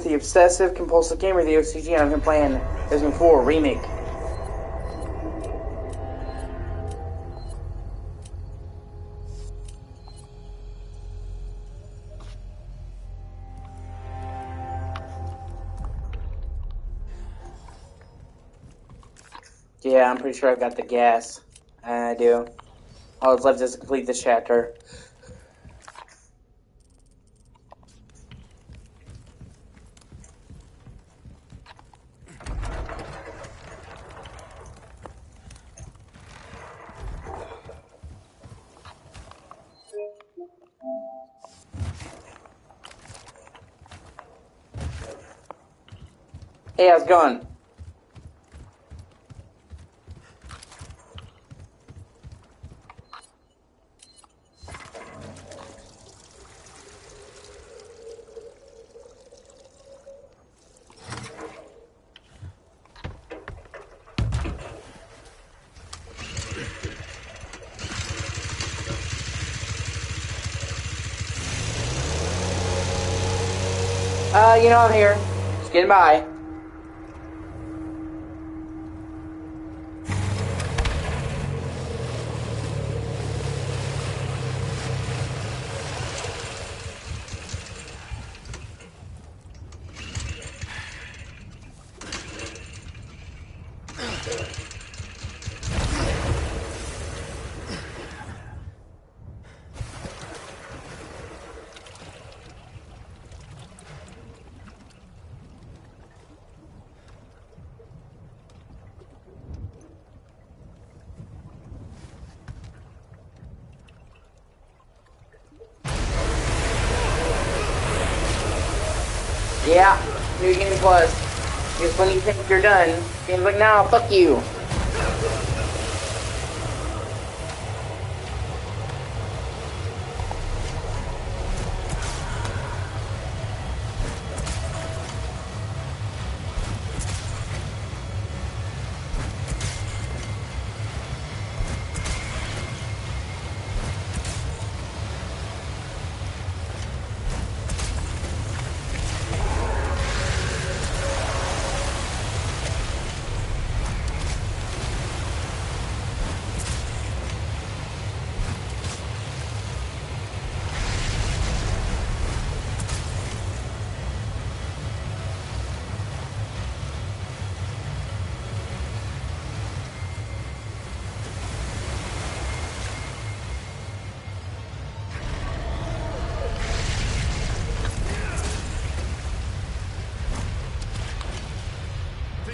the Obsessive Compulsive Gamer, the O.C.G, and I'm here playing Resident Evil 4 Remake. Yeah, I'm pretty sure I've got the gas. I do. All that's left is to complete this chapter. Hey, how's it going? You know I'm here. Just getting by. Yeah, New Game Plus. Because when you think you're done, game's like, no, fuck you.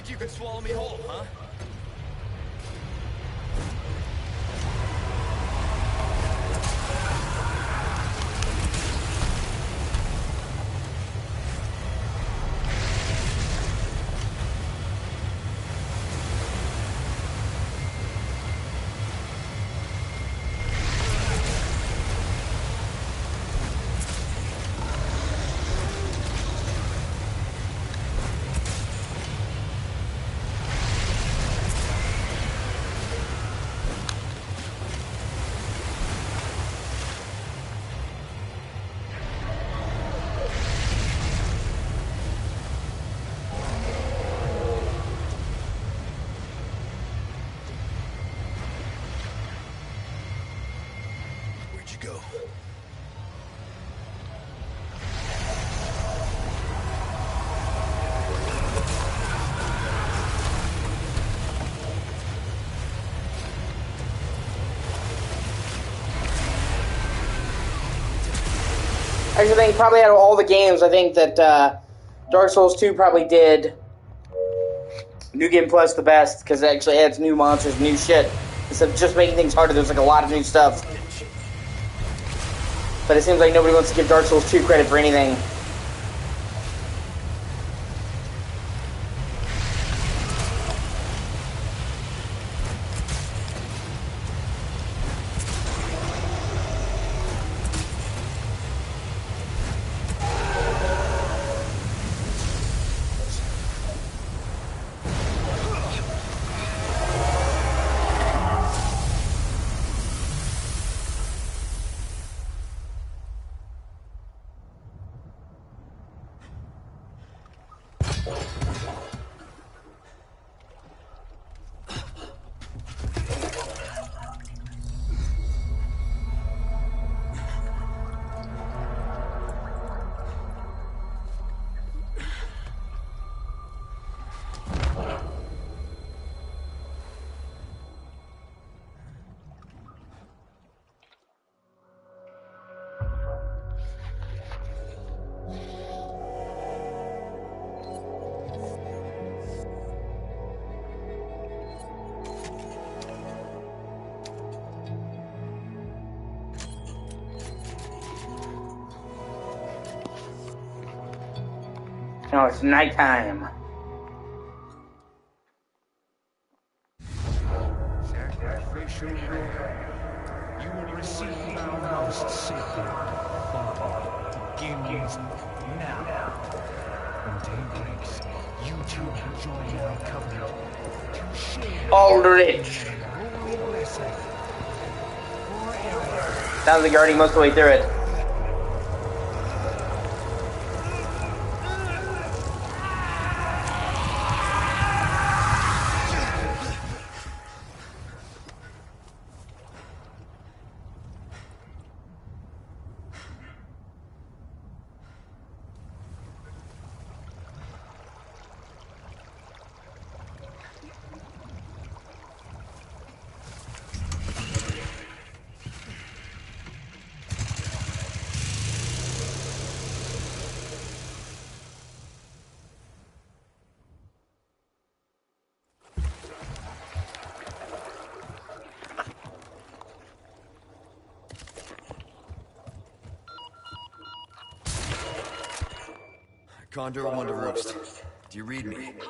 You could swallow me whole, huh? Go. Actually, I think probably out of all the games, I think that Dark Souls 2 probably did New Game Plus the best, because it actually adds new monsters, new shit. Instead of just making things harder, there's like a lot of new stuff. But it seems like nobody wants to give Dark Souls 2 credit for anything. No, it's nighttime. Sacrificial lamb, you will receive our most sacred body. Begins now. When day breaks, you two will join our covenant to share Aldrich. royal blessing forever. Sounds like you're already most of the way through it. Condor 1 to Roost. Do you read me? Condor 1?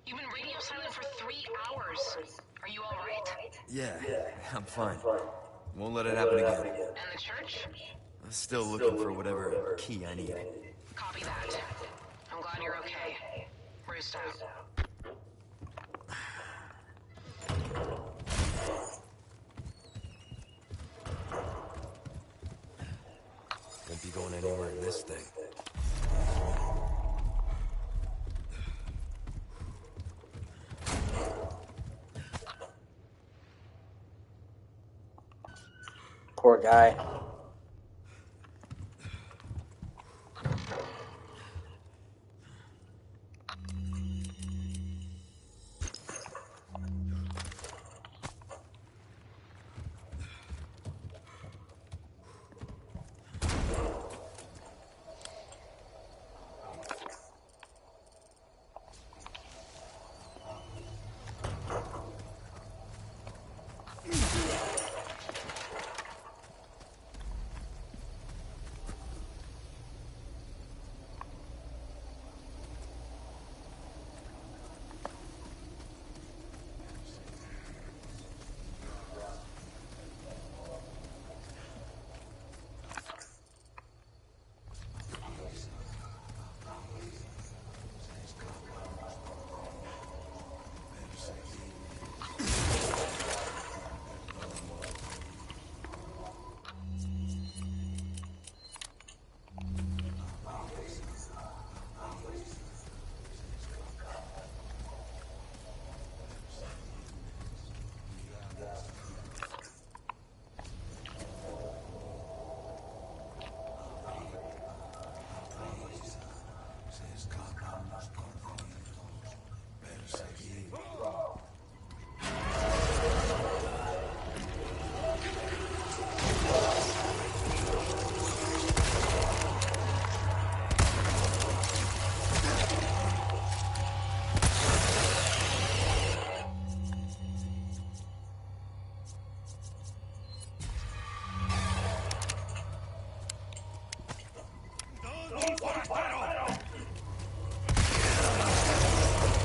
You've been radio silent for 3 hours. Are you alright? Yeah, I'm fine. Won't let it happen again. And the church? I'm still looking for whatever key I need. Copy that. I'm glad you're okay. Roost out. Won't be going anywhere in this thing. Poor guy.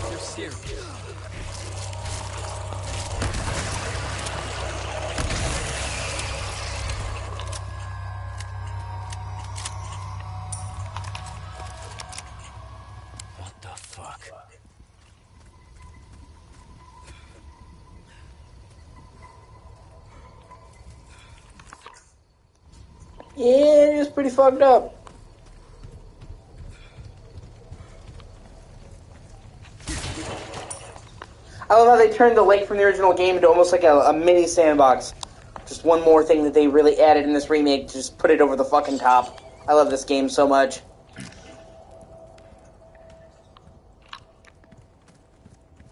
You're serious. What the fuck? Yeah, it is pretty fucked up. I love how they turned the lake from the original game into almost like a mini sandbox. Just one more thing that they really added in this remake to just put it over the fucking top. I love this game so much.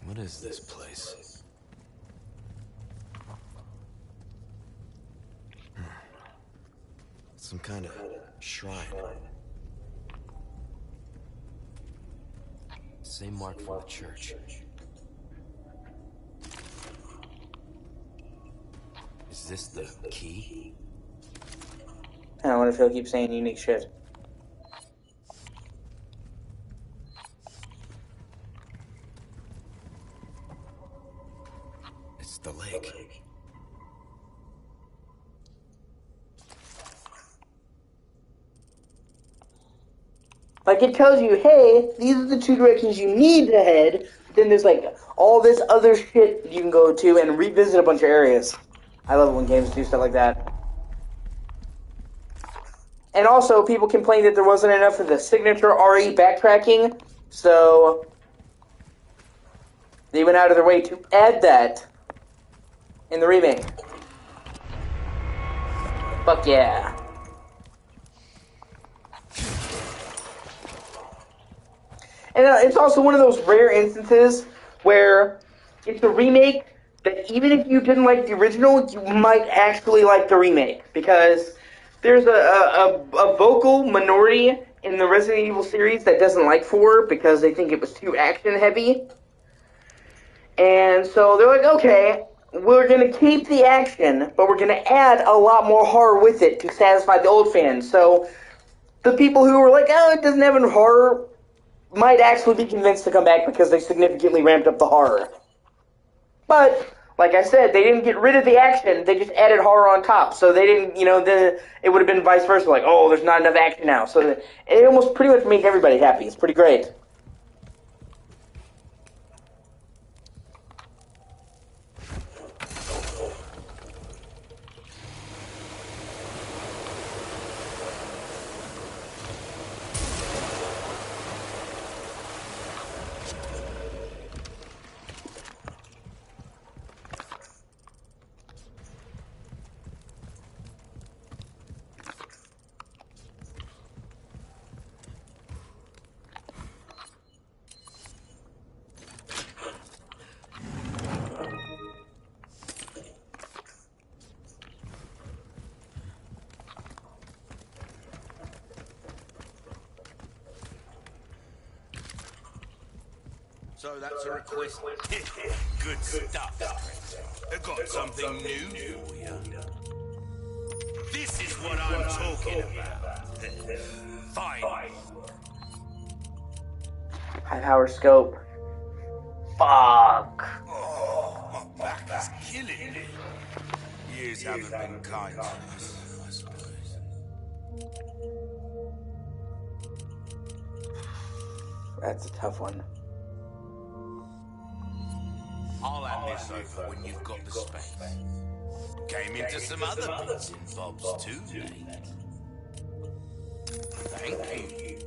What is this place? Some kind of shrine. Same mark from the church. Is this the key? I wonder if he'll keep saying unique shit. The lake. Like, it tells you, hey, these are the two directions you need to head. Then there's, like, all this other shit you can go to and revisit a bunch of areas. I love it when games do stuff like that. And also, people complained that there wasn't enough of the signature RE backtracking, so they went out of their way to add that in the remake. Fuck yeah. And it's also one of those rare instances where it's a remake that even if you didn't like the original, you might actually like the remake. Because there's a vocal minority in the Resident Evil series that doesn't like 4 because they think it was too action heavy. And so they're like, okay, we're going to keep the action, but we're going to add a lot more horror with it to satisfy the old fans. So the people who were like, oh, it doesn't have any horror, might actually be convinced to come back because they significantly ramped up the horror. But, like I said, they didn't get rid of the action, they just added horror on top. So they didn't, it would have been vice versa, like, oh, there's not enough action now. So it almost pretty much made everybody happy. It's pretty great. So that's a request. Good stuff. I've got something new for you. This is what I'm talking about. Fine. High-power scope. Fuck. Oh, my back is killing me. Years haven't been kind to us, I suppose. That's a tough one. I'll hand this over when you've got the space. Came into some other bits and bobs too late. Thank you.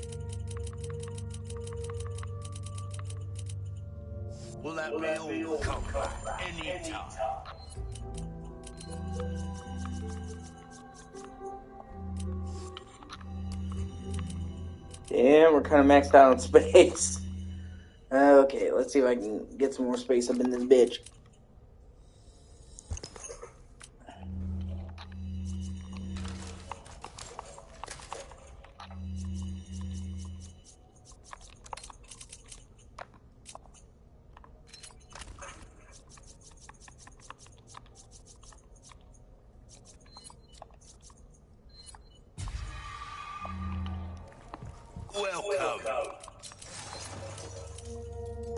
Will that be all? Come back any time. Damn, we're kind of maxed out on space. Okay, let's see if I can get some more space up in this bitch. Welcome.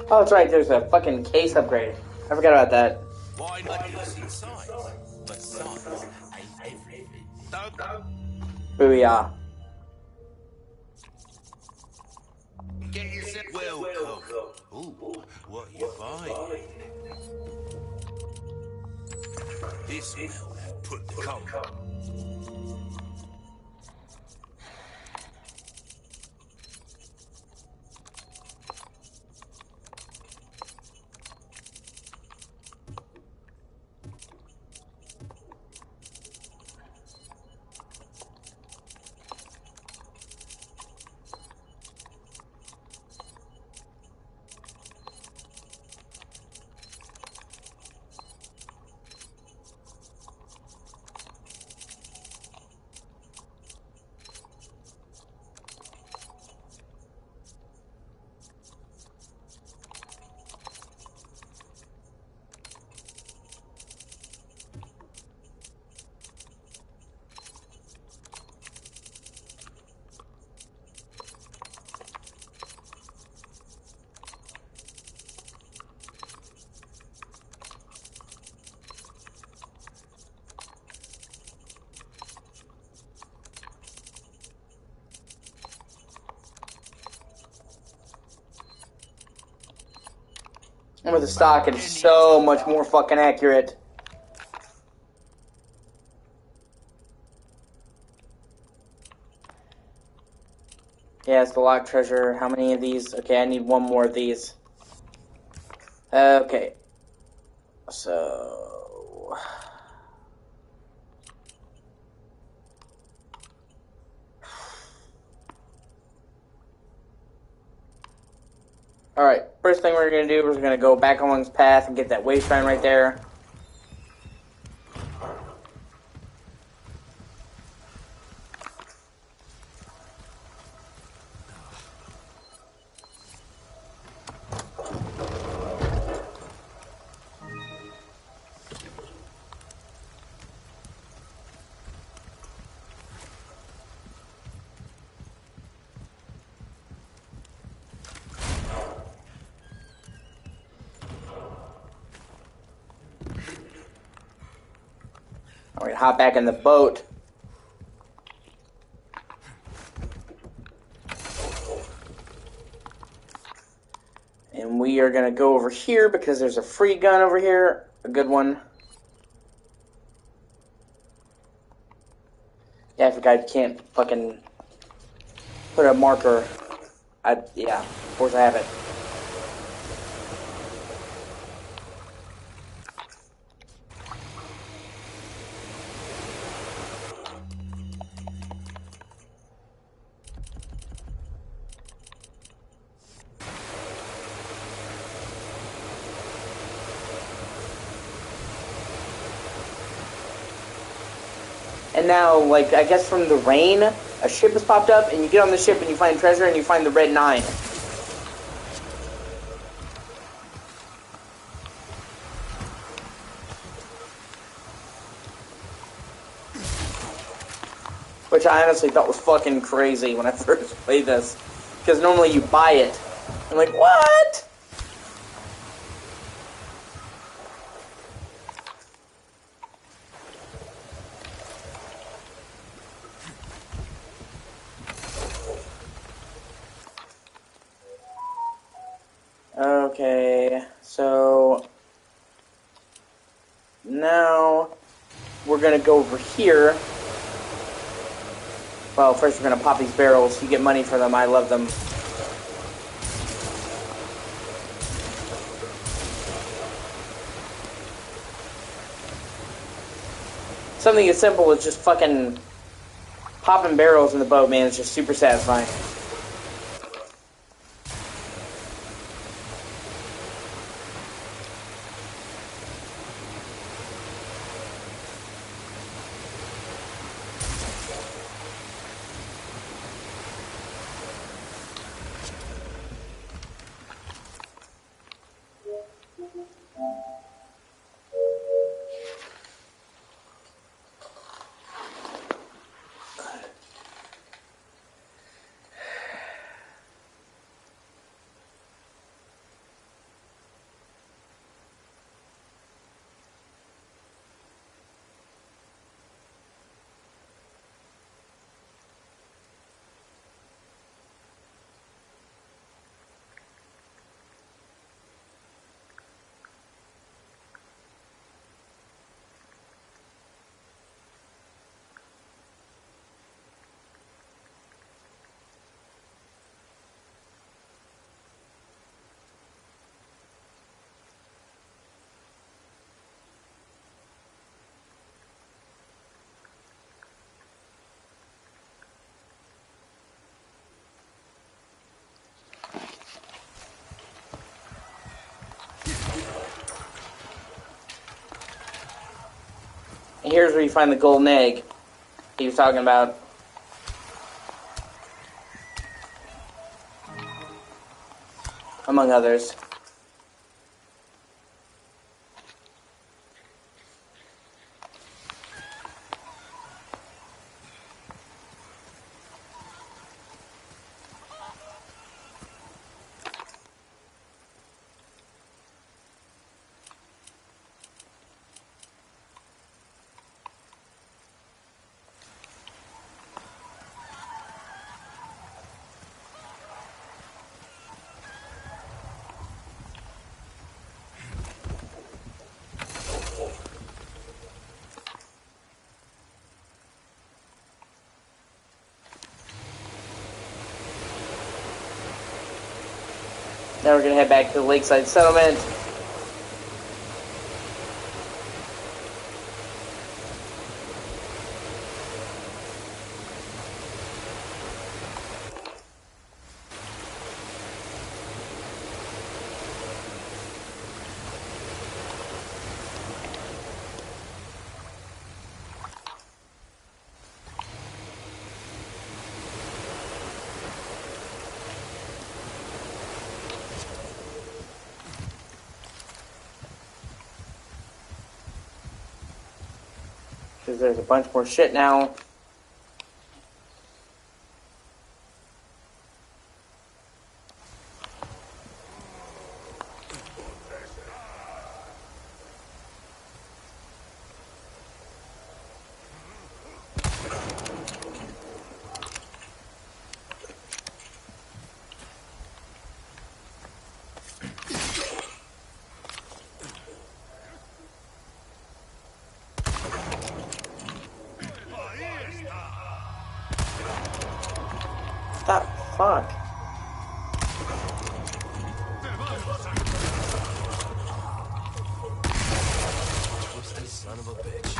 Oh, that's right, there's a fucking case upgrade. I forgot about that. Why not use inside? But size ain't everything. Don't Booyah. get yourself welcome. Ooh, what you buying? This will put the coat. And with the stock, it's so much more fucking accurate. Yeah, it's the locked treasure. How many of these? Okay, I need one more of these. Okay. So... Alright, first thing we're going to do is we're going to go back along this path and get that way shrine right there. Alright, hop back in the boat. And we are going to go over here because there's a free gun over here. A good one. Yeah, I forgot you can't fucking put a marker. Yeah, of course I have it. And now, like, I guess from the rain, a ship has popped up, and you get on the ship and you find treasure and you find the red 9. Which I honestly thought was fucking crazy when I first played this. Because normally you buy it. I'm like, what? Okay, so now we're gonna go over here. Well, first we're gonna pop these barrels. You get money for them. I love them. Something as simple as just fucking popping barrels in the boat, man. It's just super satisfying. And here's where you find the golden egg he was talking about. Among others. Now we're gonna head back to the Lakeside Settlement. Because there's a bunch more shit now. What the fuck? Twisted son of a bitch.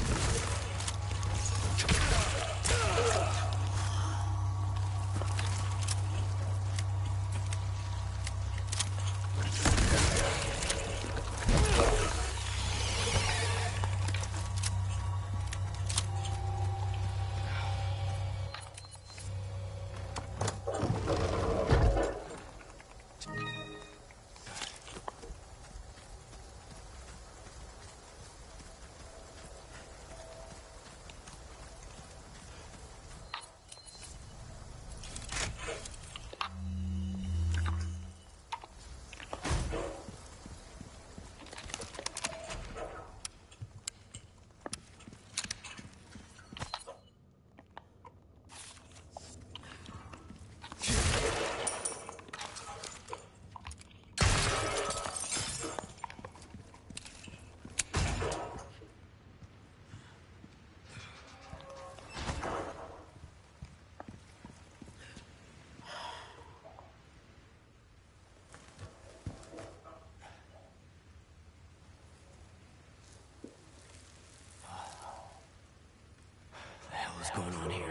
What the hell is going on here?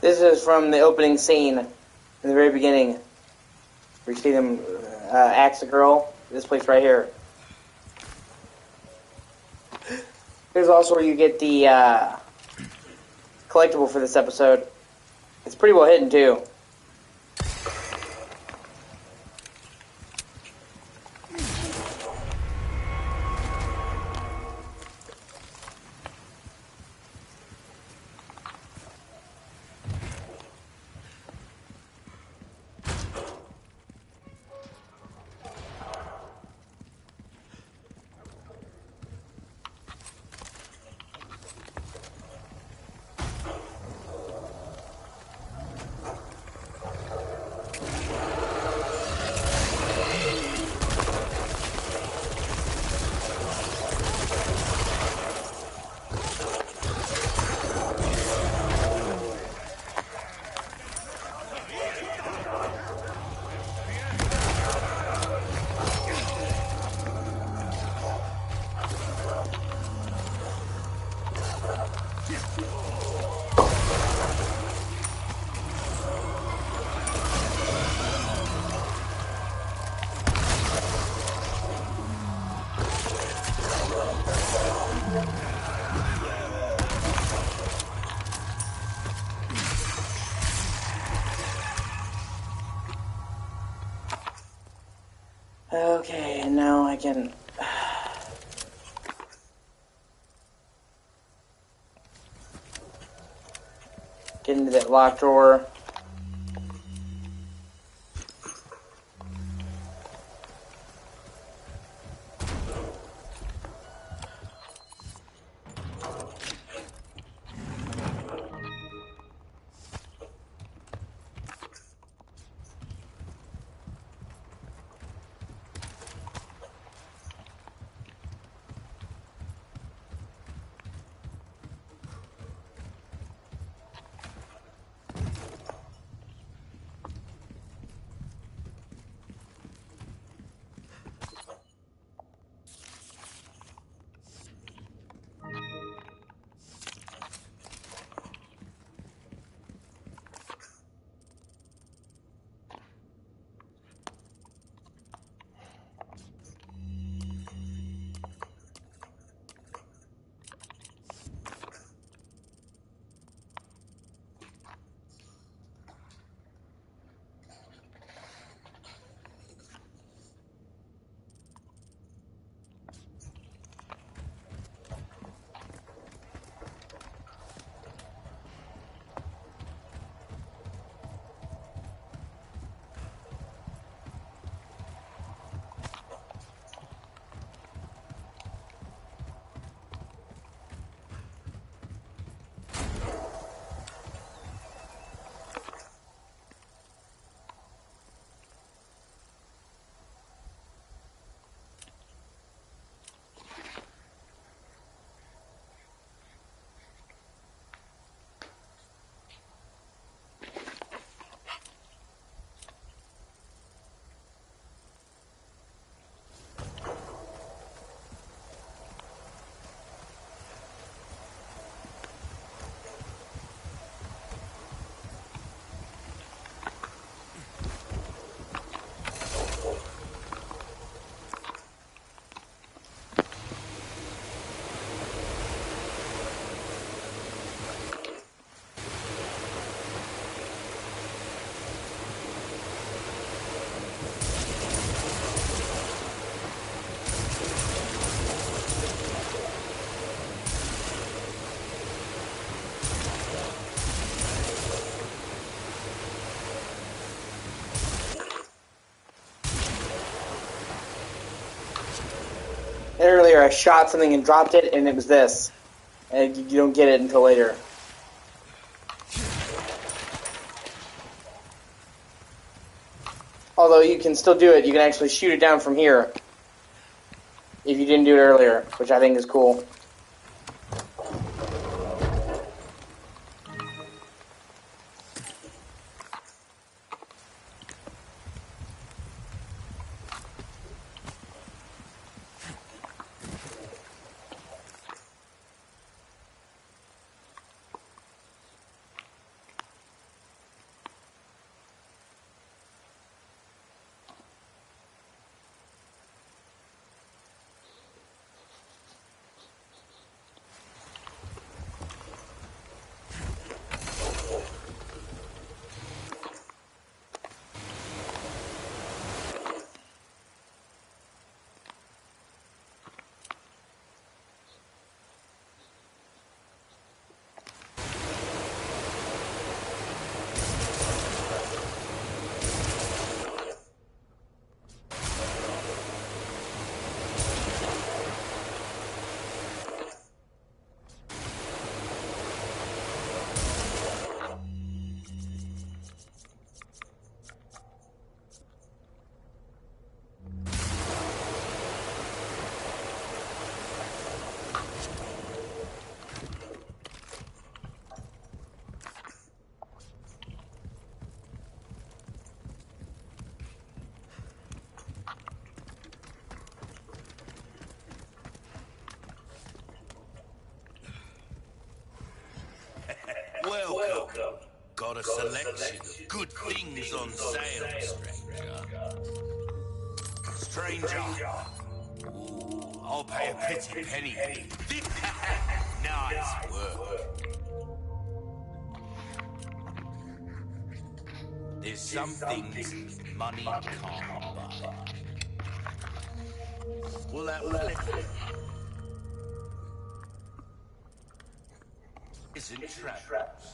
This is from the opening scene in the very beginning. We see them axe a girl. This place right here. Here's also where you get the collectible for this episode. It's pretty well hidden too. Okay, and now I can... get into that locked drawer. Earlier I shot something and dropped it, and it was this. And you don't get it until later. Although you can still do it, you can actually shoot it down from here. If you didn't do it earlier, which I think is cool. Welcome. Got a selection of good things on sale, stranger. Stranger. Ooh, I'll pay a pretty penny. Nice work. There's some things money can't buy. Well, that isn't traps.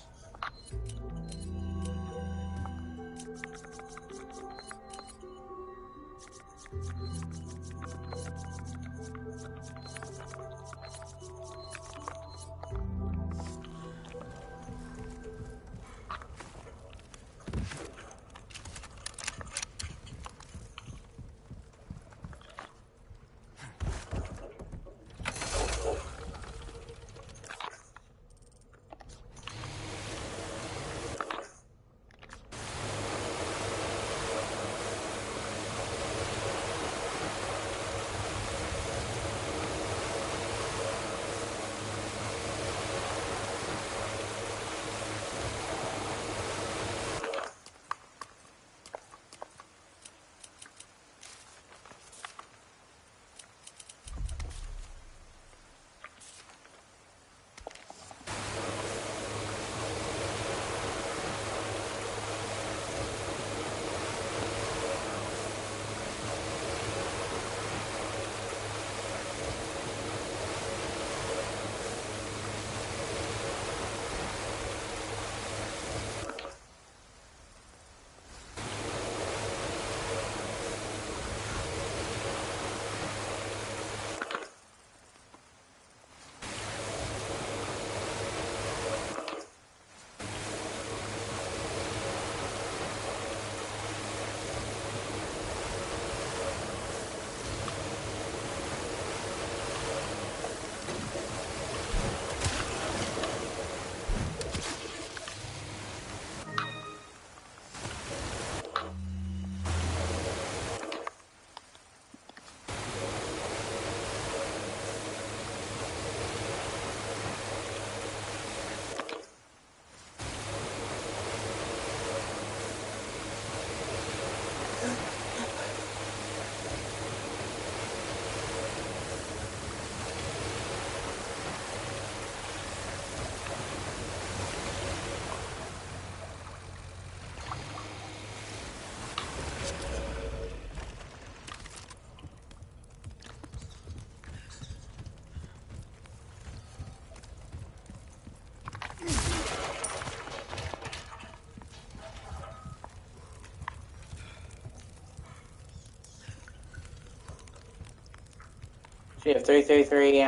We have 333.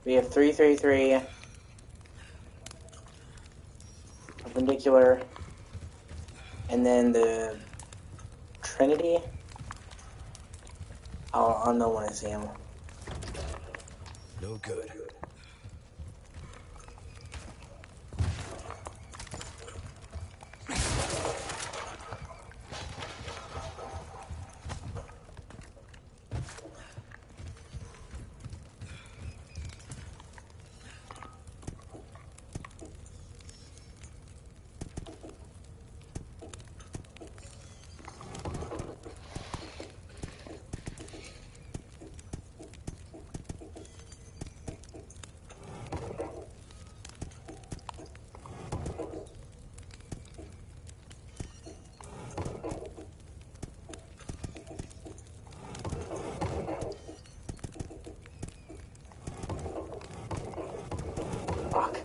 We have 333. Perpendicular. And then the Trinity. I'll know when I see him. No good. Fuck.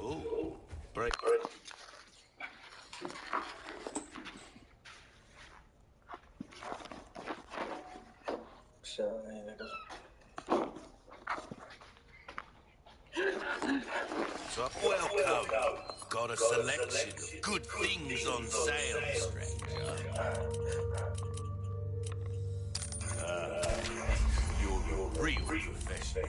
Oh, break. So, yeah, that goes. So, welcome. Got a selection of good things on sale, stranger. You're a real professional.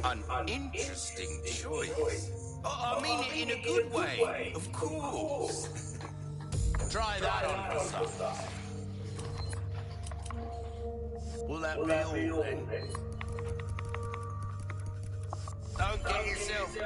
An interesting choice. I mean it in a good way, of course. Try that on for size. Will that be all then? Don't get yourself...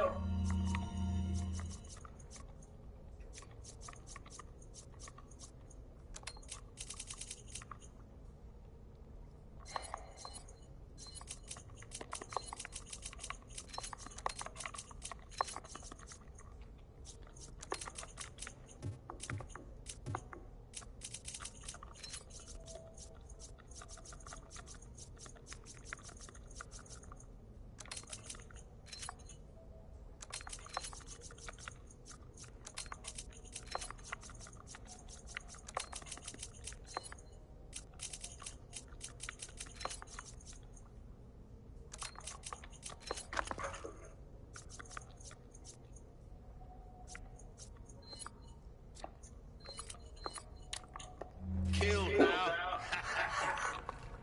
Killed now.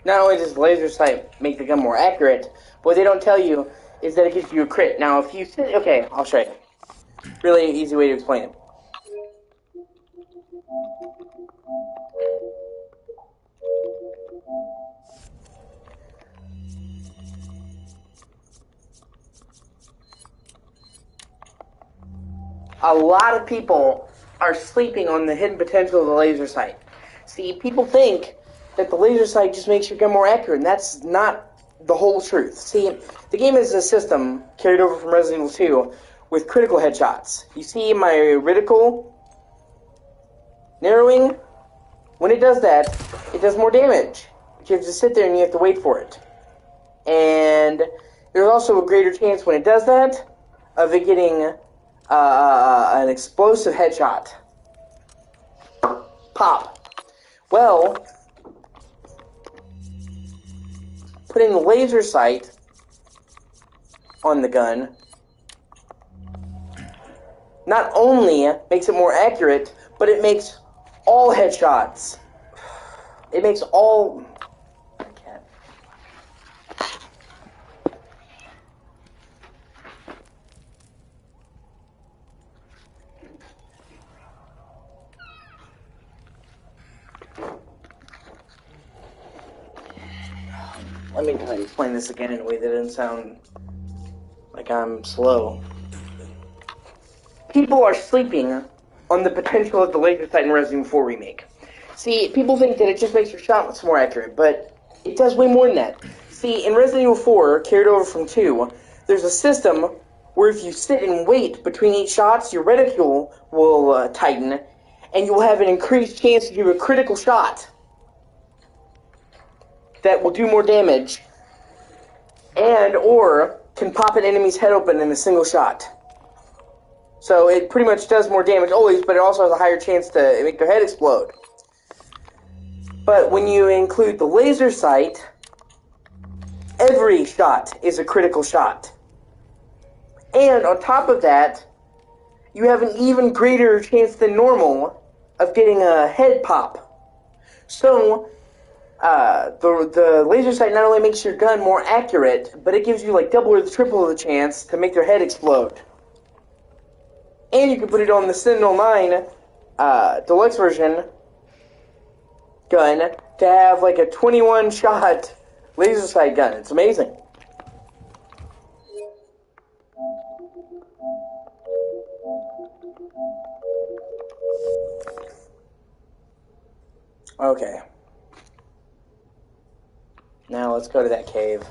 Not only does laser sight make the gun more accurate, but what they don't tell you is that it gives you a crit. Now, if you sit... Okay, I'll show you. Really easy way to explain it. A lot of people are sleeping on the hidden potential of the laser sight. See, people think that the laser sight just makes your gun more accurate, and that's not the whole truth. See, the game is a system carried over from Resident Evil 2 with critical headshots. You see my reticle narrowing? When it does that, it does more damage. But you have to sit there and you have to wait for it. And there's also a greater chance when it does that of it getting an explosive headshot. Pop. Well, putting the laser sight on the gun not only makes it more accurate, but it makes all headshots. It makes all... Let me try to explain this again in a way that doesn't sound like I'm slow. People are sleeping on the potential of the laser sight in Resident Evil 4 Remake. See, people think that it just makes your shots more accurate, but it does way more than that. See, in Resident Evil 4, carried over from 2, there's a system where if you sit and wait between each shots, your reticule will tighten, and you'll have an increased chance to do a critical shot that will do more damage, and or can pop an enemy's head open in a single shot. So it pretty much does more damage always, but it also has a higher chance to make their head explode. But when you include the laser sight, every shot is a critical shot. And on top of that, you have an even greater chance than normal of getting a head pop. So the laser sight not only makes your gun more accurate, but it gives you like double or triple the chance to make their head explode. And you can put it on the Sentinel 9 deluxe version gun to have like a 21 shot laser sight gun. It's amazing. Okay. Now let's go to that cave.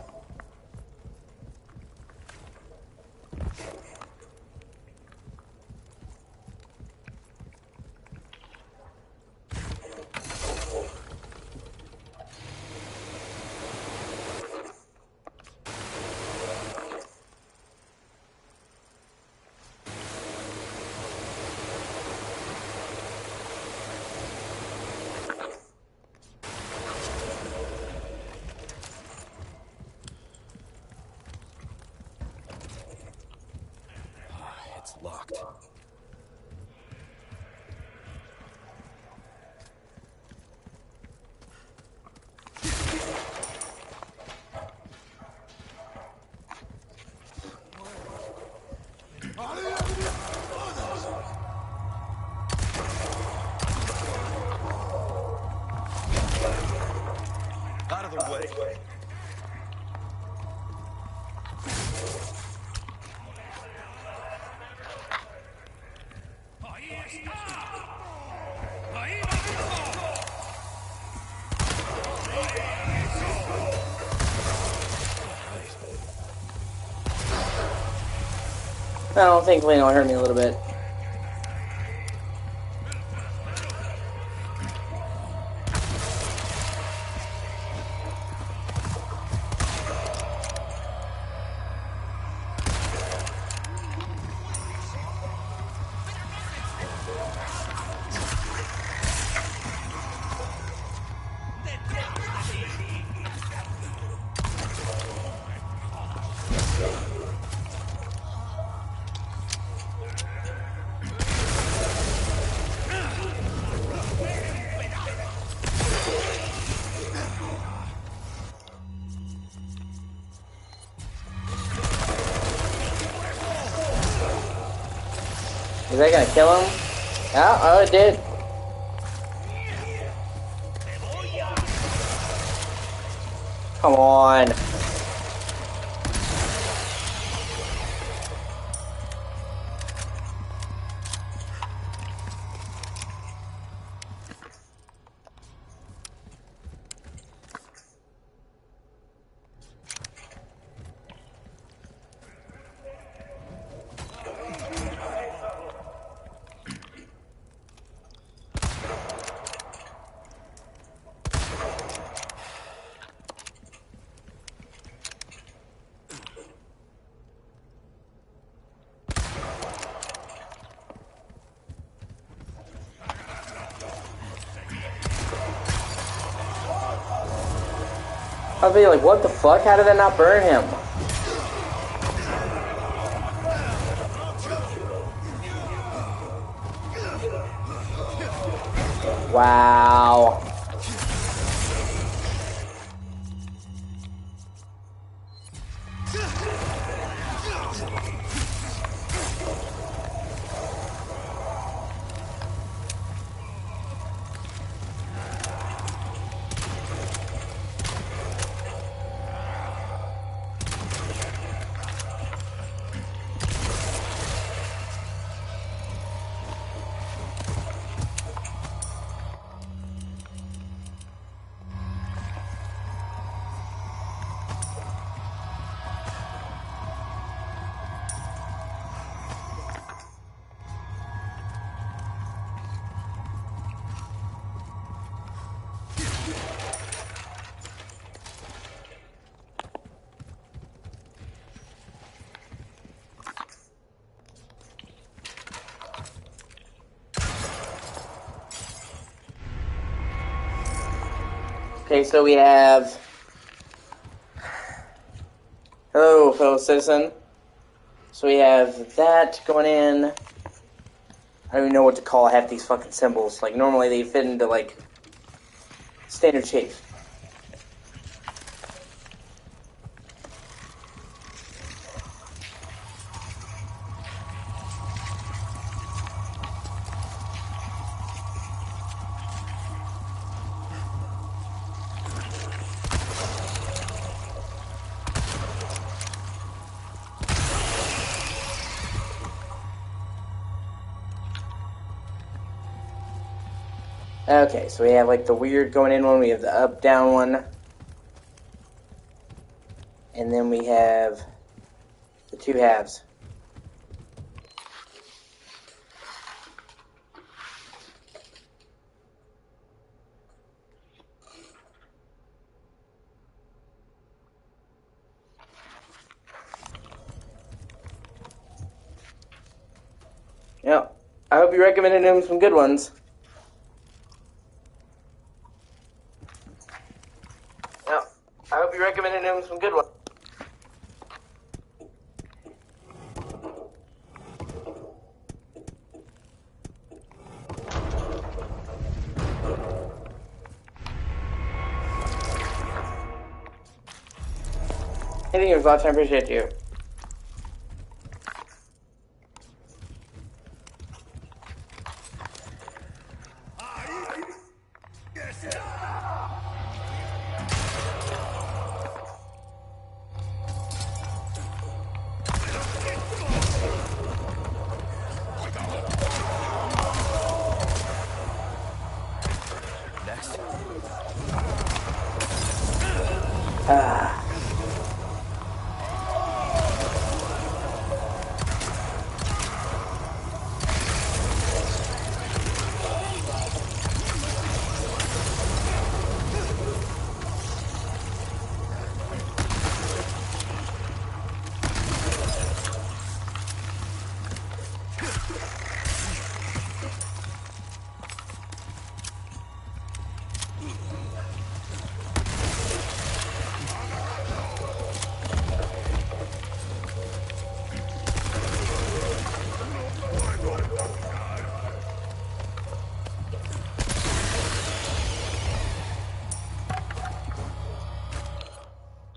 It's locked. Out of the way. I don't think Leno hurt me a little bit. Is that gonna kill him? Oh, it did. Come on. I'll be like, what the fuck? How did that not burn him? Wow. Okay, so we have... Hello, fellow citizen. So we have that going in. I don't even know what to call half these fucking symbols. Like, normally they fit into, like, standard shapes. Okay, so we have like the weird going in one, we have the up down one, and then we have the two halves. Yeah, I hope you recommended him some good ones. I hope you recommended him some good ones. Anything you watching, I appreciate you.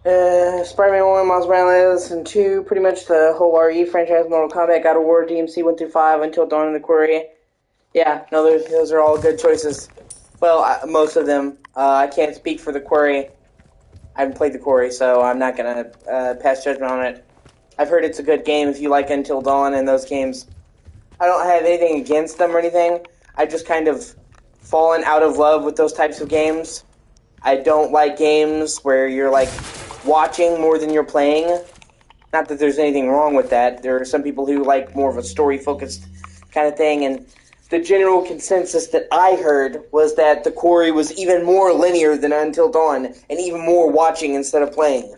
Spider-Man 1, Miles Morales, and 2, pretty much the whole RE franchise, Mortal Kombat, God of War, DMC 1 through 5, Until Dawn and the Quarry. Yeah, no, those are all good choices. Well, most of them. I can't speak for the Quarry. I haven't played the Quarry, so I'm not going to pass judgment on it. I've heard it's a good game if you like Until Dawn and those games. I don't have anything against them or anything. I've just kind of fallen out of love with those types of games. I don't like games where you're, like, watching more than you're playing. Not that there's anything wrong with that. There are some people who like more of a story-focused kind of thing, and the general consensus that I heard was that the Quarry was even more linear than Until Dawn, and even more watching instead of playing.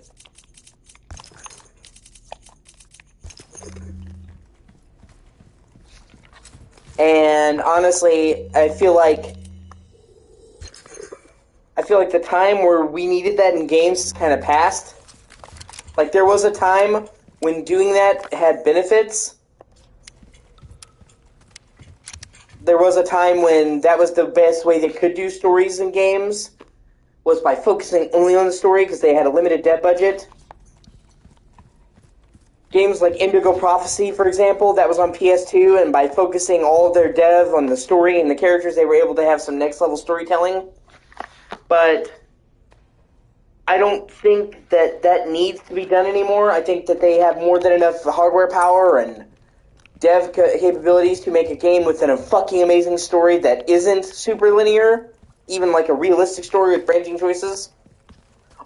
And honestly, I feel like the time where we needed that in games is kind of past. Like, there was a time when doing that had benefits. There was a time when that was the best way they could do stories in games, was by focusing only on the story because they had a limited dev budget. Games like Indigo Prophecy, for example, that was on PS2, and by focusing all of their dev on the story and the characters, they were able to have some next-level storytelling. But I don't think that needs to be done anymore. I think that they have more than enough hardware power and dev capabilities to make a game with a fucking amazing story that isn't super linear, even like a realistic story with branching choices.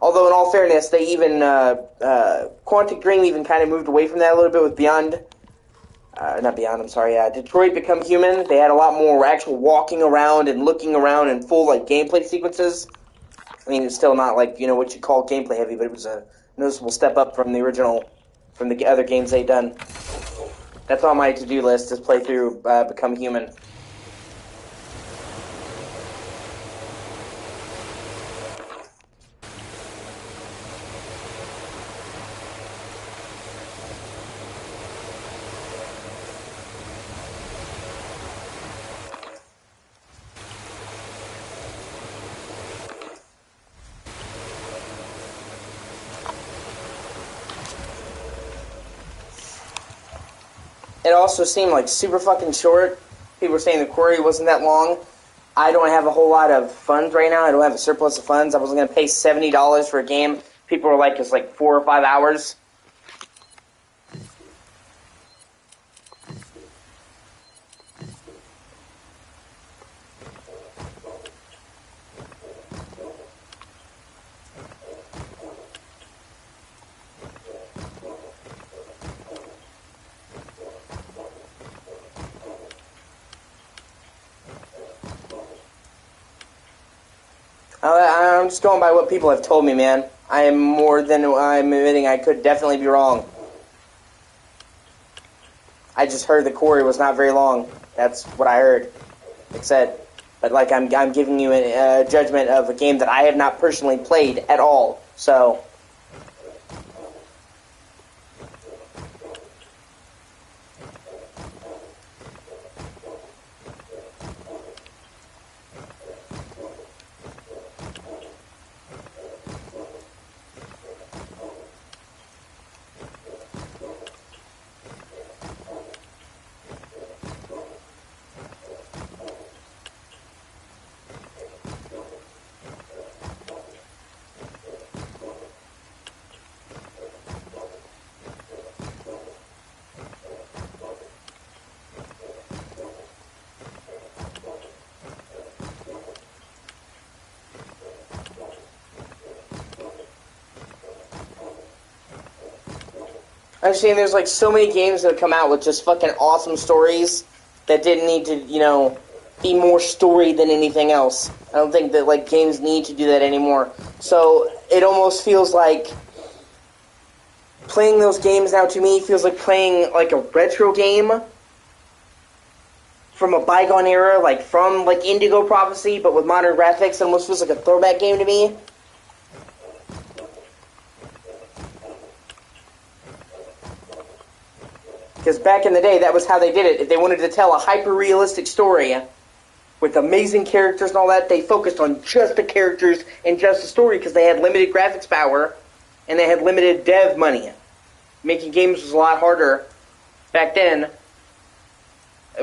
Although, in all fairness, they even, Quantic Dream even kind of moved away from that a little bit with Detroit Become Human. They had a lot more actual walking around and looking around and full, like, gameplay sequences. I mean, it's still not, like, what you call gameplay heavy, but it was a noticeable step up from the original, from the other games they'd done. That's on my to-do list, is play through Become Human. It also seemed like super fucking short. People were saying the Quarry wasn't that long. I don't have a whole lot of funds right now. I don't have a surplus of funds. I wasn't going to pay $70 for a game. People were like, it's like 4 or 5 hours. I'm just going by what people have told me, man. I am more than I'm admitting I could definitely be wrong. I just heard the Quarry was not very long. That's what I heard. Like I said. But, like, I'm giving you a judgment of a game that I have not personally played at all. So... I'm saying there's, like, so many games that have come out with just fucking awesome stories that didn't need to, be more story than anything else. I don't think that, like, games need to do that anymore. So, it almost feels like playing those games now, to me, feels like playing, like, a retro game from a bygone era, like, from, like, Indigo Prophecy, but with modern graphics. It almost feels like a throwback game to me. Because back in the day, that was how they did it. If they wanted to tell a hyper-realistic story with amazing characters and all that, they focused on just the characters and just the story because they had limited graphics power. and they had limited dev money. Making games was a lot harder back then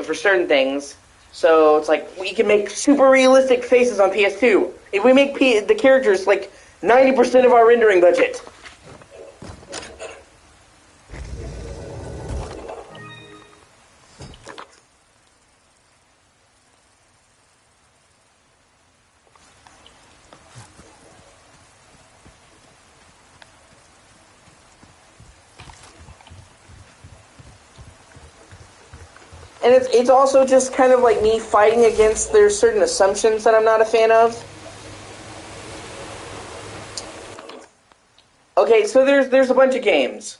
for certain things. So it's like, we can make super realistic faces on PS2. If we make the characters like 90% of our rendering budget. And it's also just kind of like me fighting against there's certain assumptions that I'm not a fan of. Okay, so there's a bunch of games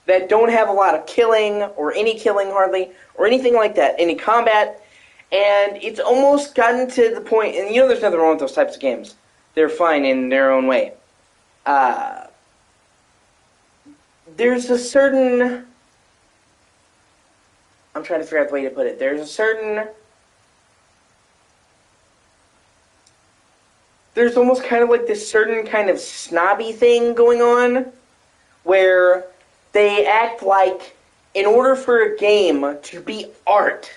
that don't have a lot of killing, or any killing hardly, or anything like that, any combat, and it's almost gotten to the point, and there's nothing wrong with those types of games. They're fine in their own way. There's a certain... I'm trying to figure out the way to put it. There's almost kind of like this certain kind of snobby thing going on where they act like in order for a game to be art,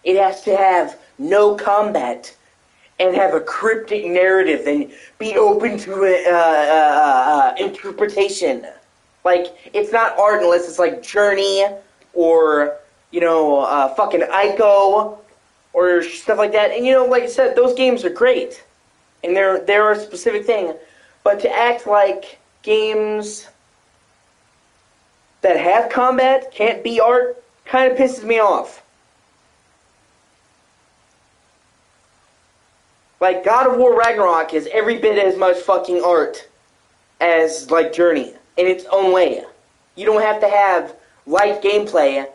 it has to have no combat and have a cryptic narrative and be open to interpretation. Like, it's not art unless it's like Journey or... fucking Ico, or stuff like that. And, like I said, those games are great. And they're a specific thing. But to act like games that have combat can't be art kind of pisses me off. Like, God of War Ragnarok is every bit as much fucking art as, like, Journey, in its own way. You don't have to have light gameplay,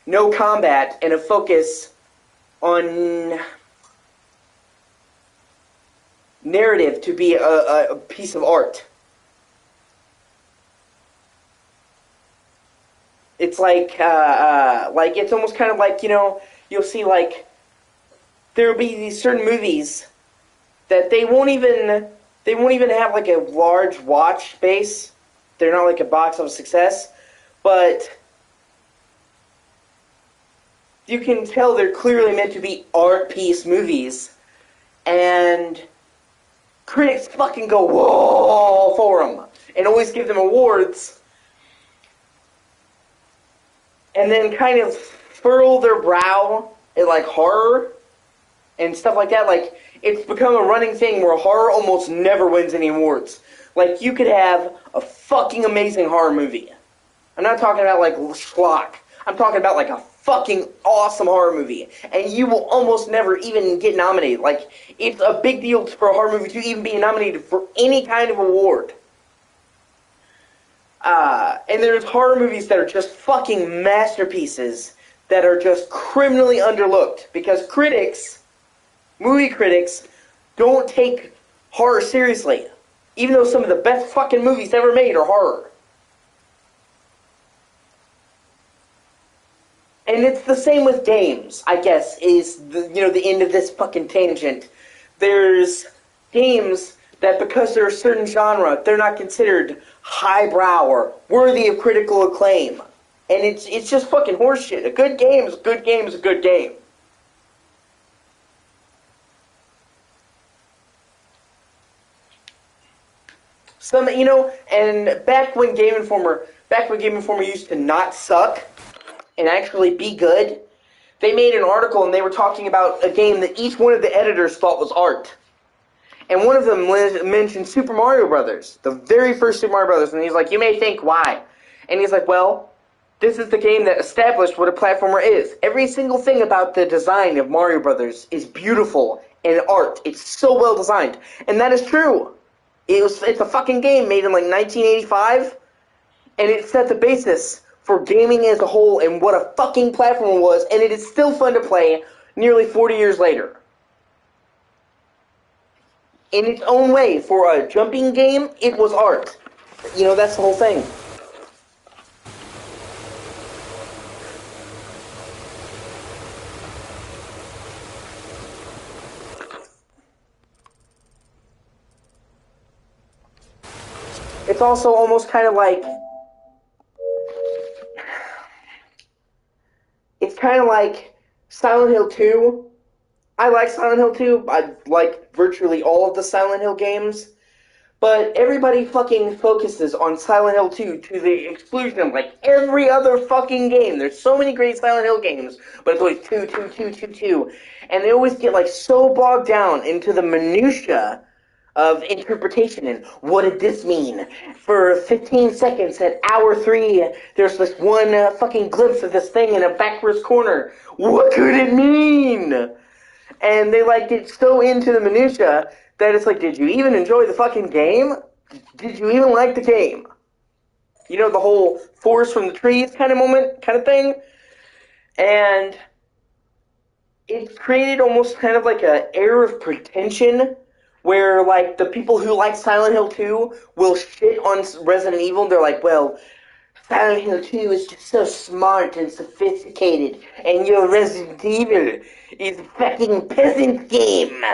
no combat, and a focus on narrative to be a piece of art. It's like it's almost kind of like, you'll see, like, there'll be these certain movies that they won't even have, like, a large watch base. They're not like a box office success, but you can tell they're clearly meant to be art piece movies, and critics fucking go whoa for them, and always give them awards, and then kind of furrow their brow at, like, horror and stuff like that. Like, it's become a running thing where horror almost never wins any awards. Like, you could have a fucking amazing horror movie. I'm not talking about, like, schlock. I'm talking about, like, a fucking awesome horror movie, and you will almost never even get nominated. Like, it's a big deal for a horror movie to even be nominated for any kind of award. And there's horror movies that are just fucking masterpieces that are just criminally underlooked because movie critics, don't take horror seriously, even though some of the best fucking movies ever made are horror. And it's the same with games, I guess, is the end of this fucking tangent. There's games that because they're a certain genre, they're not considered highbrow or worthy of critical acclaim. And it's just fucking horseshit. A good game is a good game is a good game. And back when Game Informer used to not suck and actually be good, they made an article and they were talking about a game that each one of the editors thought was art. And one of them mentioned Super Mario Brothers, the very first Super Mario Brothers, and he's like, you may think, why? And he's like, well, this is the game that established what a platformer is. Every single thing about the design of Mario Brothers is beautiful and art. It's so well designed. And that is true. It's a fucking game made in like 1985, and it set the basis for gaming as a whole and what a fucking platformer was, and it is still fun to play nearly 40 years later. In its own way, for a jumping game, it was art. That's the whole thing. it's also almost kind of like, it's kind of like Silent Hill 2. I like Silent Hill 2. I like virtually all of the Silent Hill games. But everybody fucking focuses on Silent Hill 2 to the exclusion of, like, every other fucking game. There's so many great Silent Hill games, but it's always 2, 2, 2, 2, 2. And they always get, like, so bogged down into the minutia of interpretation and what did this mean? For 15 seconds at hour 3, there's this one fucking glimpse of this thing in a backwards corner. What could it mean? And they, like, get so into the minutia that it's like, did you even enjoy the fucking game? Did you even like the game? You know, the whole forest from the trees kind of moment, kind of thing? And it's created almost kind of like an air of pretension where, like, the people who like Silent Hill 2 will shit on Resident Evil. They're like, well, Silent Hill 2 is just so smart and sophisticated, and your Resident Evil is a fucking peasant game.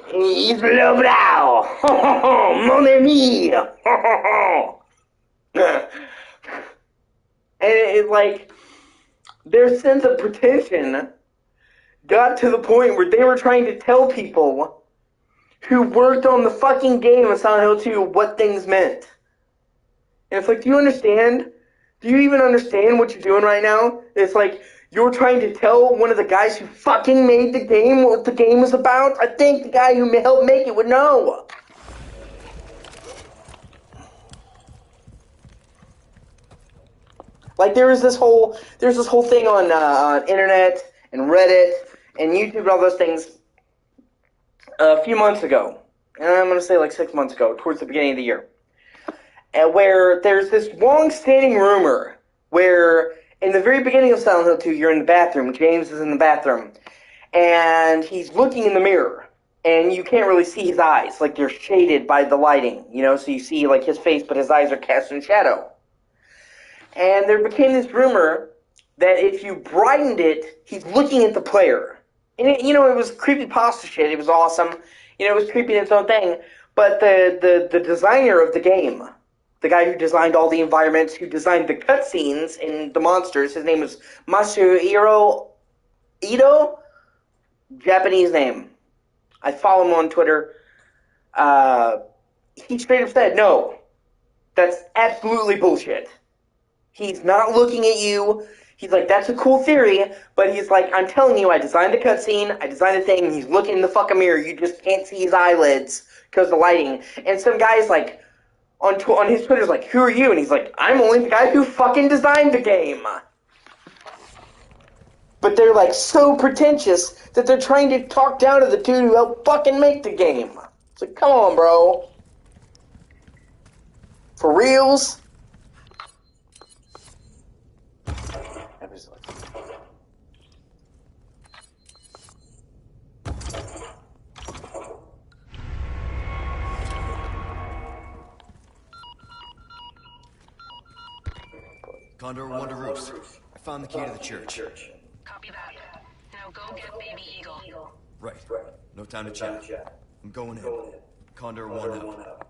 He's lowbrow. Mon ami. And it, like, their sense of pretension got to the point where they were trying to tell people who worked on the fucking game of Silent Hill 2 what things meant. And it's like, do you understand? Do you even understand what you're doing right now? It's like, you're trying to tell one of the guys who fucking made the game what the game is about? I think the guy who helped make it would know. Like, there's this whole thing on internet and Reddit and YouTube and all those things a few months ago. And I'm going to say like 6 months ago, towards the beginning of the year. And where there's this long-standing rumor where in the very beginning of Silent Hill 2, you're in the bathroom. James is in the bathroom. And he's looking in the mirror. And you can't really see his eyes. Like, they're shaded by the lighting. You know, so you see, like, his face, but his eyes are cast in shadow. And there became this rumor that if you brightened it, he's looking at the player. And, it, you know, it was creepypasta shit. It was awesome. You know, it was creepy in its own thing. But the designer of the game, the guy who designed all the environments, who designed the cutscenes and the monsters, his name was Masahiro Ito? Japanese name. I follow him on Twitter. He straight up said, no, that's absolutely bullshit. He's not looking at you. He's like, that's a cool theory, but he's like, I'm telling you, I designed the cutscene, I designed the thing, and he's looking in the fucking mirror. You just can't see his eyelids because of the lighting. And some guy's like, on his Twitter's like, who are you? And he's like, I'm only the guy who fucking designed the game. But they're like so pretentious that they're trying to talk down to the dude who helped fucking make the game. It's like, come on, bro. For reals? Condor 1 to Roost. I found the key to the church. Copy that. Now go get Baby Eagle. Right. No time to chat. I'm going in. Condor 1 out.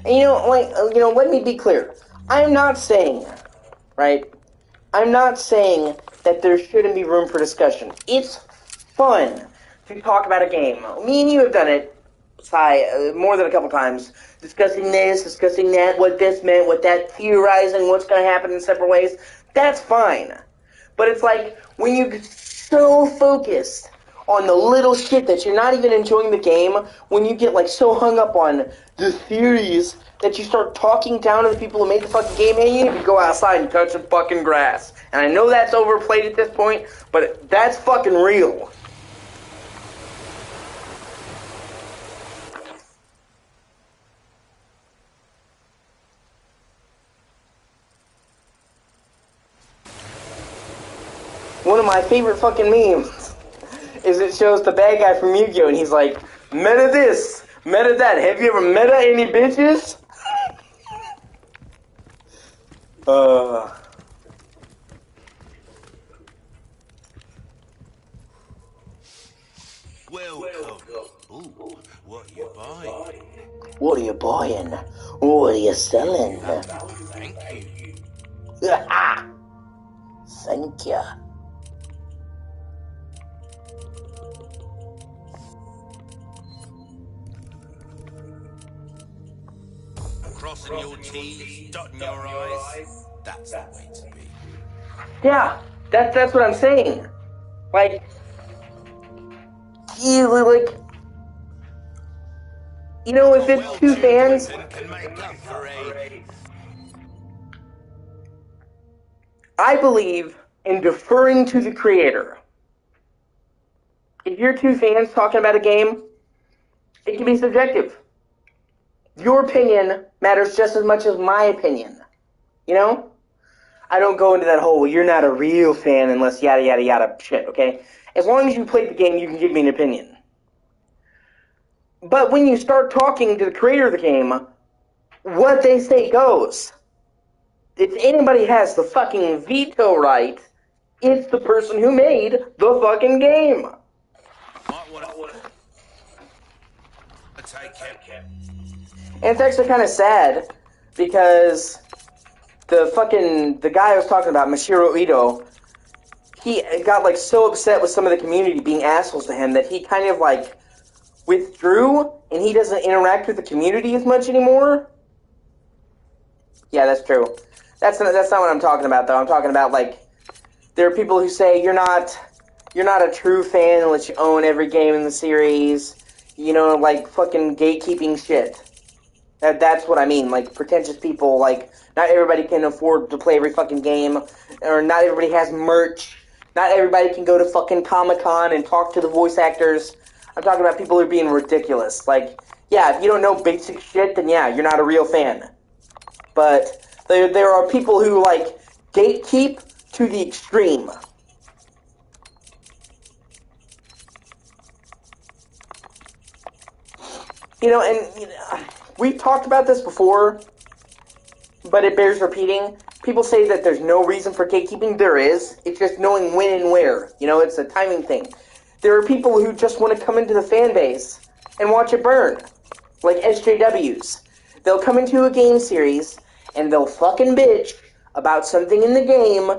And let me be clear. I'm not saying, right? I'm not saying that there shouldn't be room for discussion. It's fun to talk about a game. Me and you have done it, Sai, more than a couple times. Discussing this, discussing that, what this meant, what that, theorizing what's going to happen in separate ways. That's fine. But it's like, when you get so focused on the little shit that you're not even enjoying the game, when you get like so hung up on the theories that you start talking down to the people who made the fucking game, and you need to go outside and touch some fucking grass. And I know that's overplayed at this point, but that's fucking real. One of my favorite fucking memes is it shows the bad guy from Yu-Gi-Oh! And he's like, meta this, meta that. Have you ever meta any bitches? Welcome. Ooh, what you buying? What are you buying? What are you selling? Thank you. Thank you. Crossing your T's, dotting your I's. That's the way to be. Yeah, that's what I'm saying. Like, if A it's two well-tuned fans, weapon can make up for a... I believe in deferring to the creator. If you're two fans talking about a game, it can be subjective. Your opinion matters just as much as my opinion. You know? I don't go into that whole, well, you're not a real fan unless yada yada yada shit, okay? As long as you played the game, you can give me an opinion. But when you start talking to the creator of the game, what they say goes. If anybody has the fucking veto right, it's the person who made the fucking game. Might want to take care. And it's actually kind of sad because the guy I was talking about, Mashiro Ito, he got like so upset with some of the community being assholes to him that he kind of like withdrew and he doesn't interact with the community as much anymore. Yeah, that's true. That's not what I'm talking about though. I'm talking about like there are people who say you're not a true fan unless you own every game in the series. Like fucking gatekeeping shit. That's what I mean. Like pretentious people. Like not everybody can afford to play every fucking game, or not everybody has merch. Not everybody can go to fucking Comic-Con and talk to the voice actors. I'm talking about people who are being ridiculous. Like, yeah, if you don't know basic shit, then yeah, you're not a real fan. But there are people who like gatekeep to the extreme. We've talked about this before, but it bears repeating. People say that there's no reason for gatekeeping. There is. It's just knowing when and where. It's a timing thing. There are people who just want to come into the fan base and watch it burn. Like SJWs. They'll come into a game series and they'll fucking bitch about something in the game,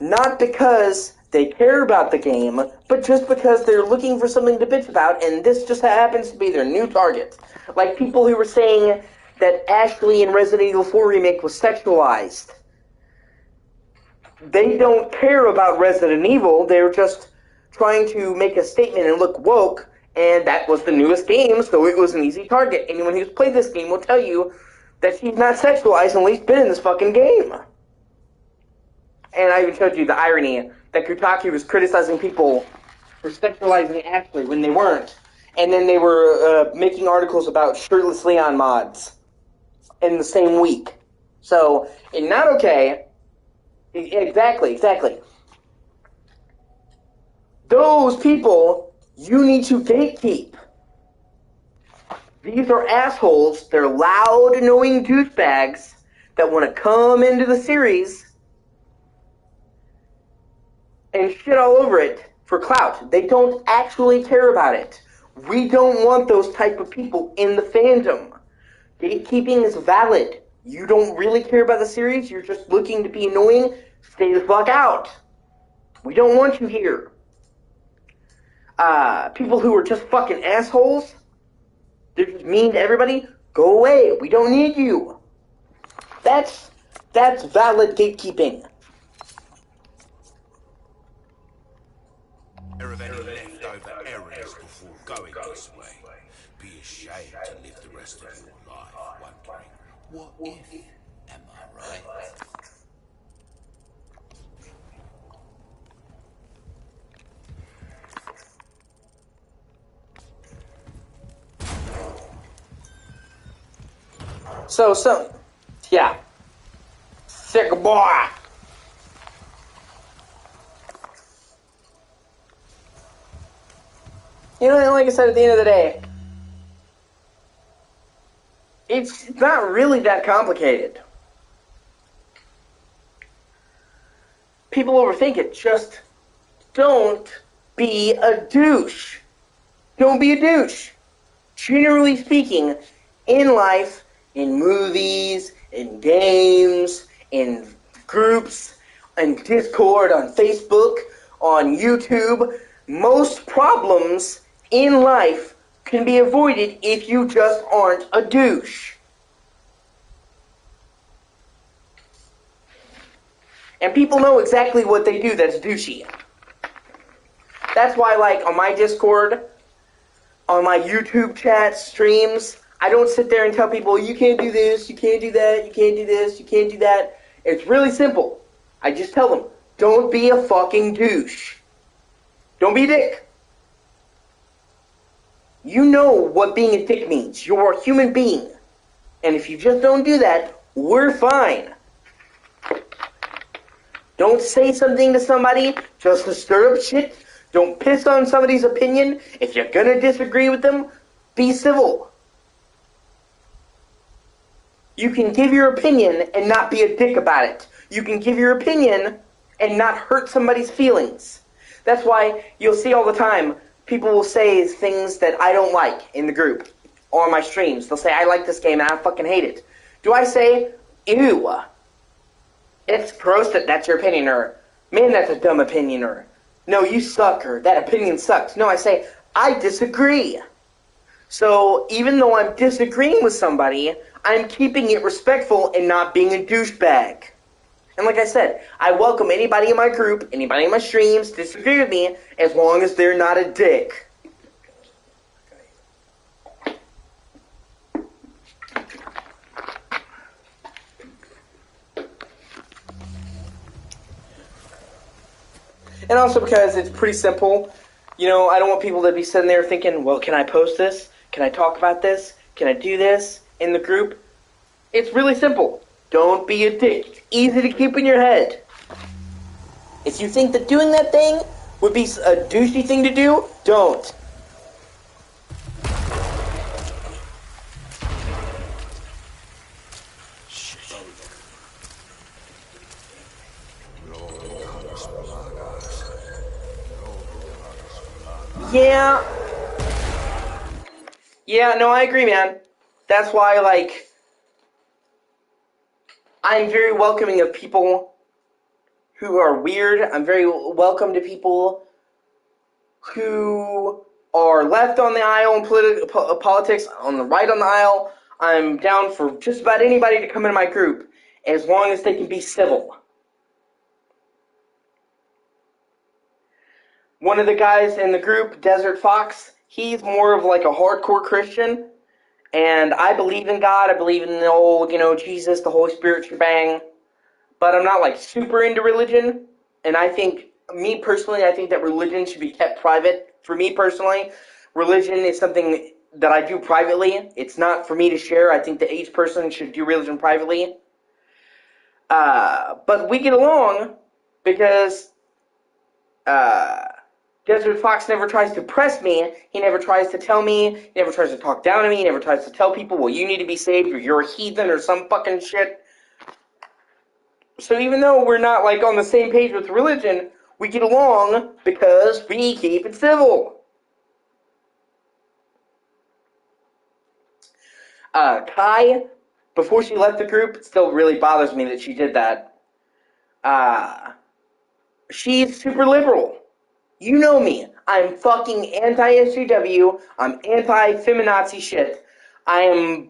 not because they care about the game, but just because they're looking for something to bitch about, and this just happens to be their new target. Like people who were saying that Ashley in Resident Evil 4 Remake was sexualized. They don't care about Resident Evil, they're just trying to make a statement and look woke, and that was the newest game, so it was an easy target. Anyone who's played this game will tell you that she's not sexualized and at least been in this fucking game. And I even showed you the irony that Kotaku was criticizing people for sexualizing Ashley when they weren't. And then they were making articles about shirtless Leon mods in the same week. So, not okay. Exactly. Those people, you need to gatekeep. These are assholes. They're loud, annoying douchebags that want to come into the series and shit all over it for clout. They don't actually care about it. We don't want those type of people in the fandom. Gatekeeping is valid. You don't really care about the series, you're just looking to be annoying, stay the fuck out. We don't want you here. People who are just fucking assholes, they're just mean to everybody, go away. We don't need you. That's valid gatekeeping. Of any leftover errors before going this way. Be ashamed to live the rest of your life wondering, what if? Am I right? So, yeah. Sick boy. Like I said, at the end of the day, it's not really that complicated. People overthink it. Just don't be a douche. Don't be a douche. Generally speaking, in life, in movies, in games, in groups, in Discord, on Facebook, on YouTube, most problems in life can be avoided if you just aren't a douche. And people know exactly what they do that's douchey. That's why, like, on my Discord, on my YouTube chat streams, I don't sit there and tell people, you can't do this, you can't do that, you can't do this, you can't do that. It's really simple. I just tell them, don't be a fucking douche. Don't be a dick. You know what being a dick means. You're a human being. And if you just don't do that, we're fine. Don't say something to somebody just to stir up shit. Don't piss on somebody's opinion. If you're gonna disagree with them, be civil. You can give your opinion and not be a dick about it. You can give your opinion and not hurt somebody's feelings. That's why you'll see all the time, people will say things that I don't like in the group or on my streams. They'll say, I like this game and I fucking hate it. Do I say, ew, it's gross that that's your opinion, or man, that's a dumb opinion, or no, you suck, or that opinion sucks? No, I say, I disagree. So even though I'm disagreeing with somebody, I'm keeping it respectful and not being a douchebag. And like I said, I welcome anybody in my group, anybody in my streams to disagree with me, as long as they're not a dick. And also because it's pretty simple. You know, I don't want people to be sitting there thinking, well, can I post this? Can I talk about this? Can I do this in the group? It's really simple. Don't be a dick. It's easy to keep in your head. If you think that doing that thing would be a douchey thing to do, don't. Yeah, no, I agree, man. That's why, like, I'm very welcoming of people who are weird. I'm very welcome to people who are left on the aisle in politics, on the right on the aisle. I'm down for just about anybody to come into my group, as long as they can be civil. One of the guys in the group, Desert Fox, he's more of like a hardcore Christian, and I believe in God. I believe in the old, Jesus, the Holy Spirit shebang, but I'm not like super into religion. And I think, me personally, I think that religion should be kept private. For me personally, religion is something that I do privately. It's not for me to share. I think that each person should do religion privately. But we get along because Desert Fox never tries to press me. He never tries to tell me. He never tries to talk down to me. He never tries to tell people, well, you need to be saved, or you're a heathen, or some fucking shit. So even though we're not, like, on the same page with religion, we get along because we keep it civil. Kai, before she left the group, it still really bothers me that she did that. She's super liberal. You know me. I'm fucking anti-SJW. I'm anti-feminazi shit. I am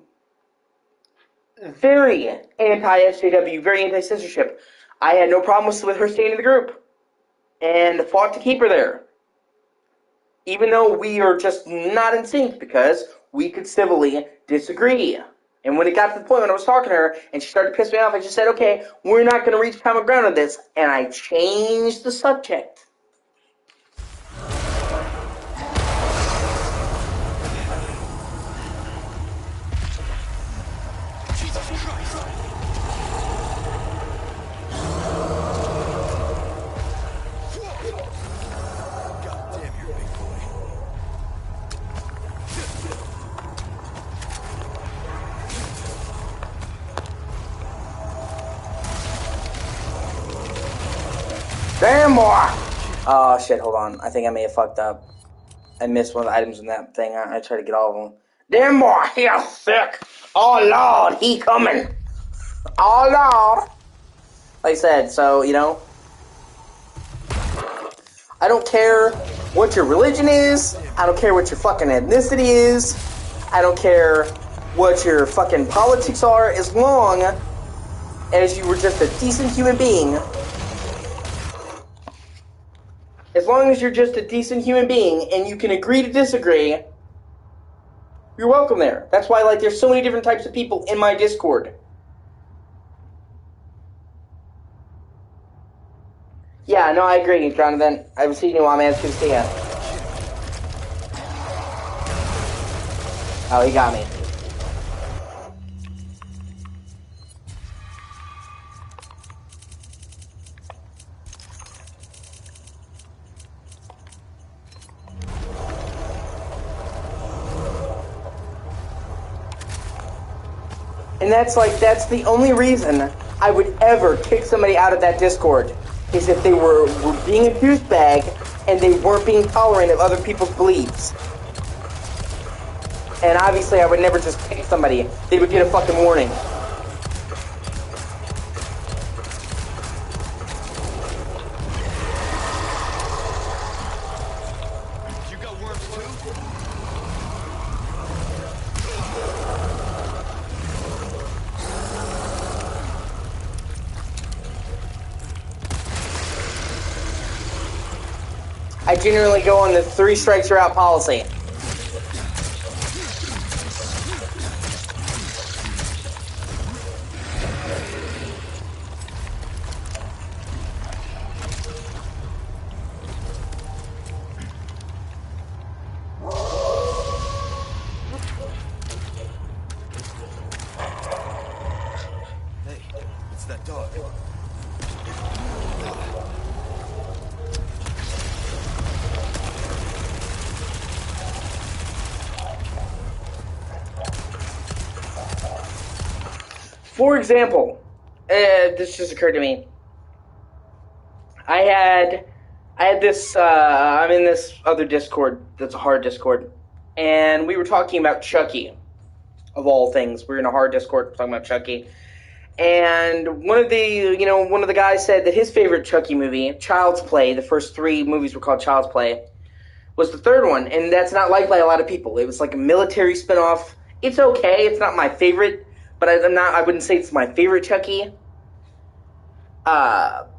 very anti-SJW, very anti-censorship. I had no problems with her staying in the group, and fought to keep her there. Even though we are just not in sync, because we could civilly disagree. And when it got to the point when I was talking to her, and she started to piss me off, I just said, okay, we're not going to reach common ground on this, and I changed the subject. Damn, boy! Oh, shit, hold on. I think I may have fucked up. I missed one of the items in that thing. I tried to get all of them. Damn boy, he sick. Oh Lord, he coming. Oh Lord. Like I said, so, you know, I don't care what your religion is. I don't care what your fucking ethnicity is. I don't care what your fucking politics are, as long as you were just a decent human being. As long as you're just a decent human being and you can agree to disagree, you're welcome there. That's why, like, there's so many different types of people in my Discord. Yeah, no, I agree, Jonathan. I haven't seen you while I'm asking to see ya. Oh, he got me. And that's the only reason I would ever kick somebody out of that Discord, is if they were being a douchebag and they weren't being tolerant of other people's beliefs. And obviously I would never just kick somebody. They would get a fucking warning. You got worms too? I generally go on the 3 strikes you're out policy. Hey, it's that dog. For example, this just occurred to me. I had this, I'm in this other Discord that's a hard Discord, and we were talking about Chucky, of all things. We were in a hard Discord talking about Chucky, and one of the guys said that his favorite Chucky movie, Child's Play, the first 3 movies were called Child's Play, was the 3rd one, and that's not liked by a lot of people. It was like a military spinoff. It's okay, it's not my favorite, but I wouldn't say it's my favorite Chucky. But,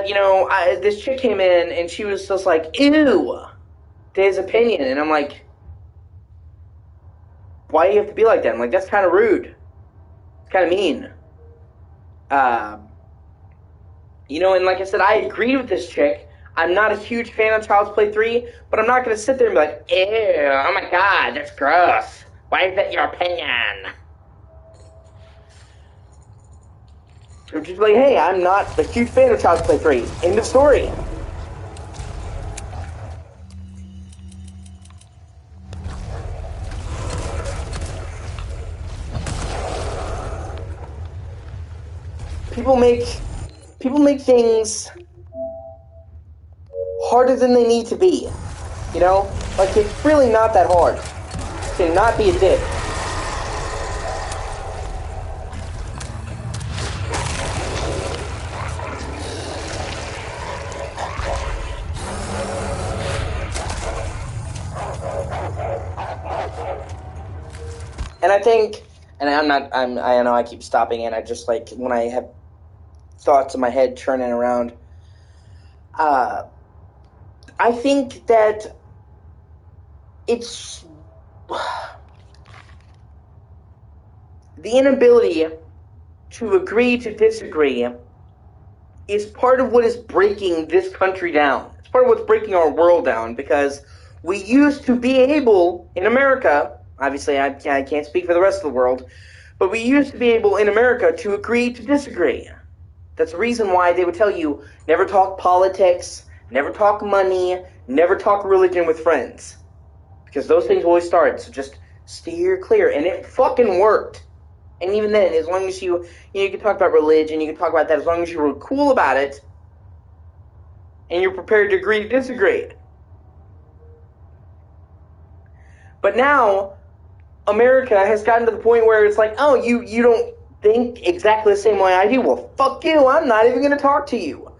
you know, this chick came in, and she was just like, ew, to his opinion. And I'm like, why do you have to be like that? I'm like, that's kind of rude. It's kind of mean. You know, and like I said, I agreed with this chick. I'm not a huge fan of Child's Play 3, but I'm not going to sit there and be like, ew, oh my god, that's gross. Why is that your opinion? I'm just like, hey, I'm not a huge fan of Child's Play 3. End of story. People make things harder than they need to be. You know? Like, it's really not that hard to not be a dick. And I think, and I know I keep stopping, and I just, like, when I have thoughts in my head churning around, I think that it's the inability to agree to disagree is part of what is breaking this country down. It's part of what's breaking our world down, because we used to be able, in America, obviously I can't speak for the rest of the world, but we used to be able in America to agree to disagree. That's the reason why they would tell you, never talk politics, never talk money, never talk religion with friends. Because those things always start, so just steer clear. And it fucking worked. And even then, as long as you can talk about religion, you can talk about that, as long as you were cool about it, and you're prepared to agree to disagree. But now, America has gotten to the point where it's like, oh, you don't think exactly the same way I do? Well, fuck you, I'm not even going to talk to you.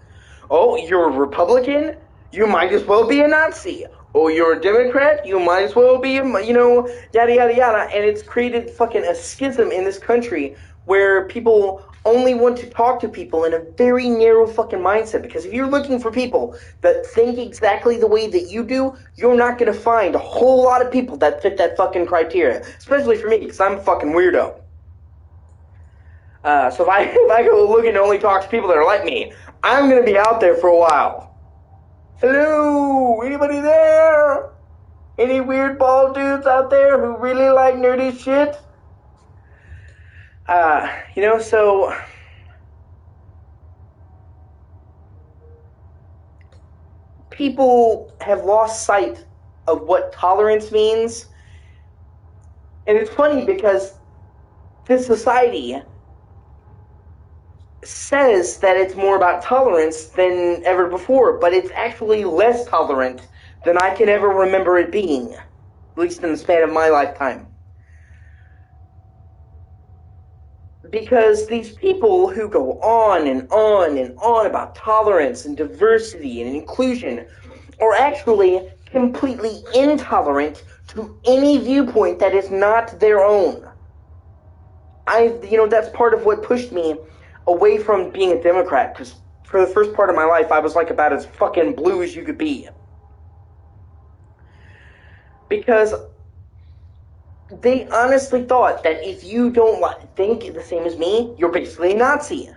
Oh, you're a Republican? You might as well be a Nazi. Oh, you're a Democrat? You might as well be, yada, yada, yada. And it's created fucking a schism in this country where people only want to talk to people in a very narrow fucking mindset. Because if you're looking for people that think exactly the way that you do, you're not going to find a whole lot of people that fit that fucking criteria. Especially for me, because I'm a fucking weirdo. So if I go looking to only talk to people that are like me, I'm going to be out there for a while. Hello? Anybody there? Any weird bald dudes out there who really like nerdy shit? So... people have lost sight of what tolerance means. And it's funny because this society says that it's more about tolerance than ever before, but it's actually less tolerant than I can ever remember it being, at least in the span of my lifetime. Because these people who go on and on and on about tolerance and diversity and inclusion are actually completely intolerant to any viewpoint that is not their own. That's part of what pushed me away from being a Democrat, because for the first part of my life, I was like about as fucking blue as you could be. Because they honestly thought that if you don't think the same as me, you're basically a Nazi.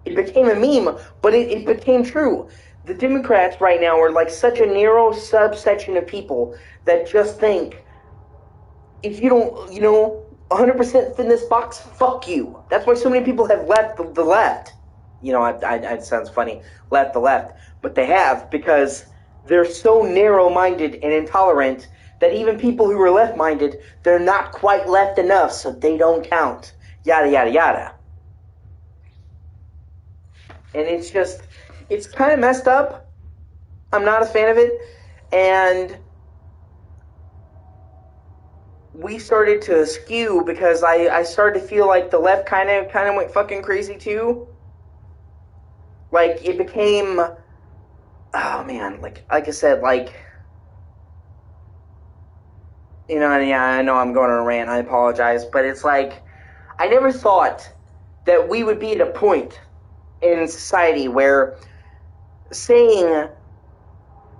It became a meme, but it became true. The Democrats right now are like such a narrow subsection of people that just think, if you don't, 100% fit in this box, fuck you. That's why so many people have left the left. It sounds funny, left the left. But they have, because they're so narrow-minded and intolerant that even people who are left-minded, they're not quite left enough, so they don't count. Yada, yada, yada. And it's kind of messed up. I'm not a fan of it. And we started to skew because I started to feel like the left kind of went fucking crazy too. Like, it became, oh man, like I said, yeah, I know I'm going on a rant, I apologize, but it's like, I never thought that we would be at a point in society where saying,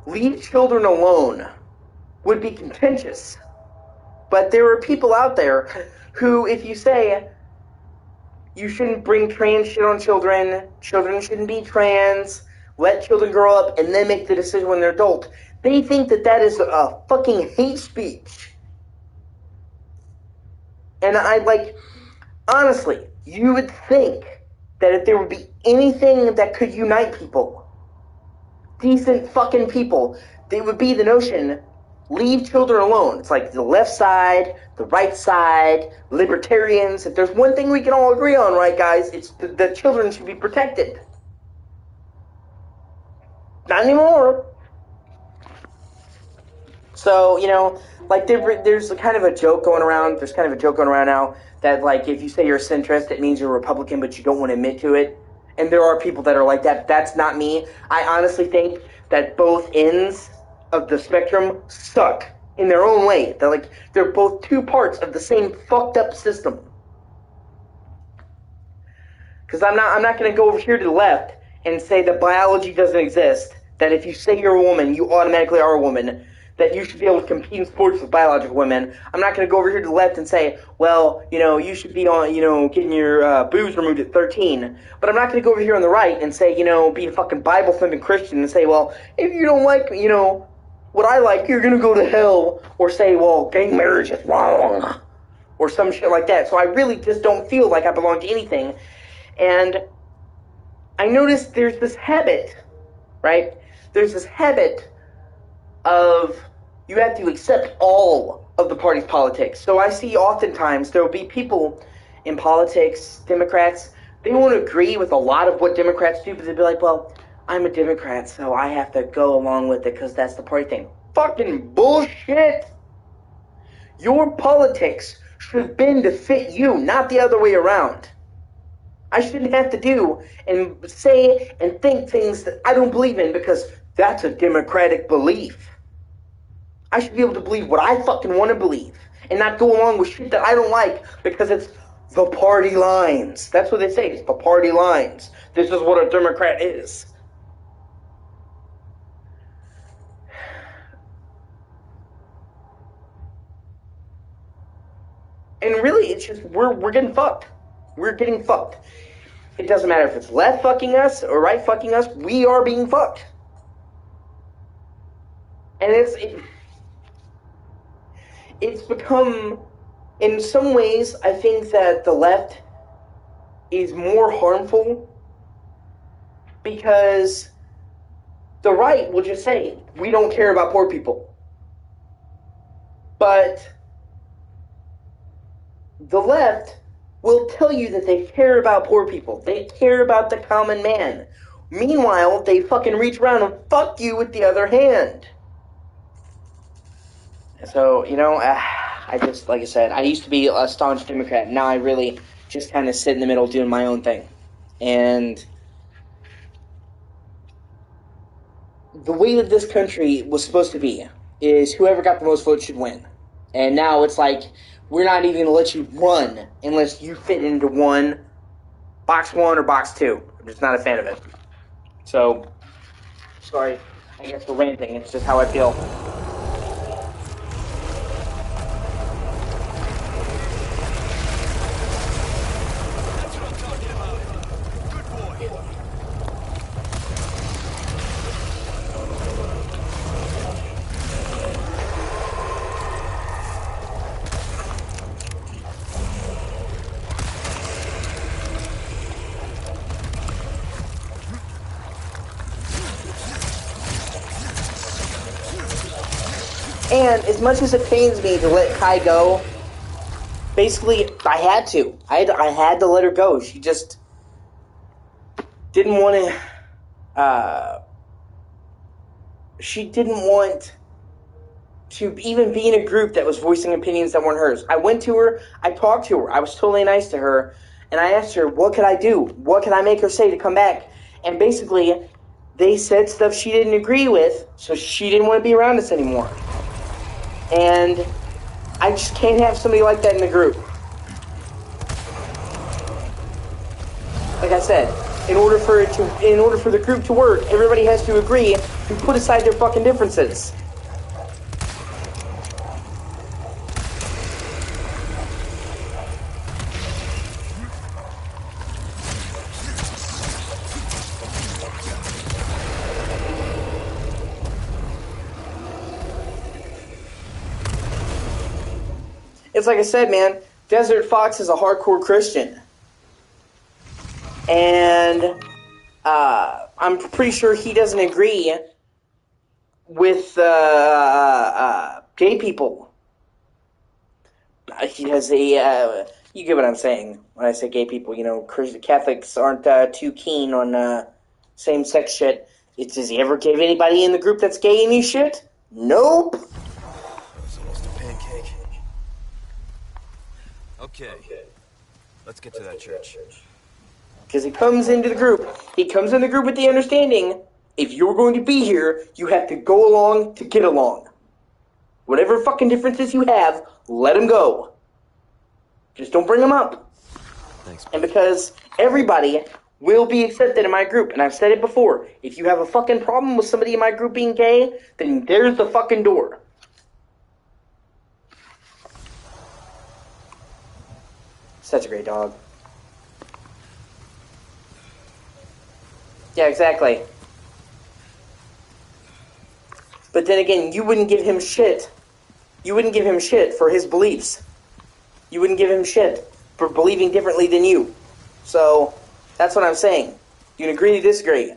leave children alone, would be contentious. But there are people out there who, if you say, you shouldn't bring trans shit on children shouldn't be trans, let children grow up and then make the decision when they're adult, they think that that is a fucking hate speech. And honestly, you would think that if there would be anything that could unite people, decent fucking people, it would be the notion, leave children alone. It's like the left side, the right side, libertarians. If there's one thing we can all agree on, right, guys, it's that children should be protected. Not anymore. So, there's kind of a joke going around. There's kind of a joke going around now that, if you say you're a centrist, it means you're a Republican, but you don't want to admit to it. And there are people that are like that. That's not me. I honestly think that both ends of the spectrum suck in their own way. They're both two parts of the same fucked up system. Because I'm not going to go over here to the left and say that biology doesn't exist, that if you say you're a woman, you automatically are a woman, that you should be able to compete in sports with biological women. I'm not going to go over here to the left and say, well, you should be on, getting your boobs removed at 13. But I'm not going to go over here on the right and say, be a fucking Bible-thumping Christian and say, well, if you don't like, what I like, you're going to go to hell. Or say, well, gay marriage is wrong. Or some shit like that. So I really just don't feel like I belong to anything. And I noticed there's this habit, right? There's this habit of you have to accept all of the party's politics. So I see oftentimes there will be people in politics, Democrats, they won't agree with a lot of what Democrats do, but they'll be like, well, I'm a Democrat, so I have to go along with it because that's the party thing. Fucking bullshit! Your politics should bend to fit you, not the other way around. I shouldn't have to do and say and think things that I don't believe in because that's a democratic belief. I should be able to believe what I fucking want to believe and not go along with shit that I don't like because it's the party lines. That's what they say. It's the party lines. This is what a Democrat is. And really, it's just, we're getting fucked. We're getting fucked. It doesn't matter if it's left fucking us or right fucking us, we are being fucked. And it's become, in some ways, I think that the left is more harmful because the right will just say, we don't care about poor people. But the left will tell you that they care about poor people. They care about the common man. Meanwhile, they fucking reach around and fuck you with the other hand. So, I just, like I said, I used to be a staunch Democrat. Now I really just kind of sit in the middle doing my own thing. And the way that this country was supposed to be is whoever got the most votes should win. And now it's like, we're not even going to let you run unless you fit into box 1 or box 2. I'm just not a fan of it. So, sorry, I guess for ranting, it's just how I feel. And as much as it pains me to let Kai go, basically, I had to. I had to let her go. She just didn't want to. She didn't want to even be in a group that was voicing opinions that weren't hers. I went to her. I talked to her. I was totally nice to her. And I asked her, what could I do? What could I make her say to come back? And basically, they said stuff she didn't agree with, so she didn't want to be around us anymore. And I just can't have somebody like that in the group. Like I said, in order for the group to work, everybody has to agree to put aside their fucking differences. It's like I said, man, Desert Fox is a hardcore Christian. And I'm pretty sure he doesn't agree with gay people. He has you get what I'm saying when I say gay people. Catholics aren't too keen on same-sex shit. Does he ever give anybody in the group that's gay any shit? Nope. It's almost a pancake. Okay. Let's get to that church. Because he comes into the group with the understanding, if you're going to be here, you have to go along to get along. Whatever fucking differences you have, let them go. Just don't bring them up. Thanks. And because everybody will be accepted in my group, and I've said it before, if you have a fucking problem with somebody in my group being gay, then there's the fucking door. Such a great dog. Yeah, exactly. But then again, you wouldn't give him shit. You wouldn't give him shit for his beliefs. You wouldn't give him shit for believing differently than you. So, that's what I'm saying. You can agree to disagree.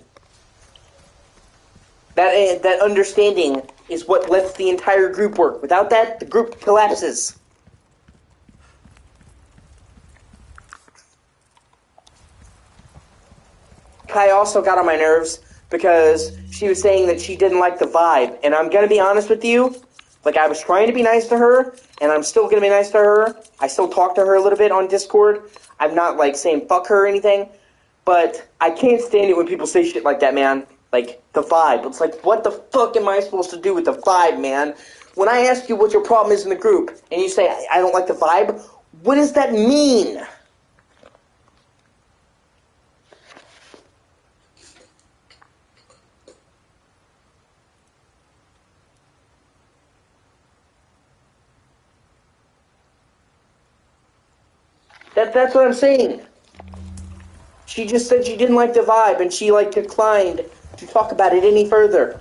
That understanding is what lets the entire group work. Without that, the group collapses. Kai also got on my nerves because she was saying that she didn't like the vibe. And I'm going to be honest with you, Like, I was trying to be nice to her, and I'm still going to be nice to her. I still talk to her a little bit on Discord. I'm not, like, saying fuck her or anything. But I can't stand it when people say shit like that, man. Like, the vibe. It's like, what the fuck am I supposed to do with the vibe, man? When I ask you what your problem is in the group, and you say, I don't like the vibe, what does that mean? That's what I'm saying. She just said she didn't like the vibe, and she, like, declined to talk about it any further.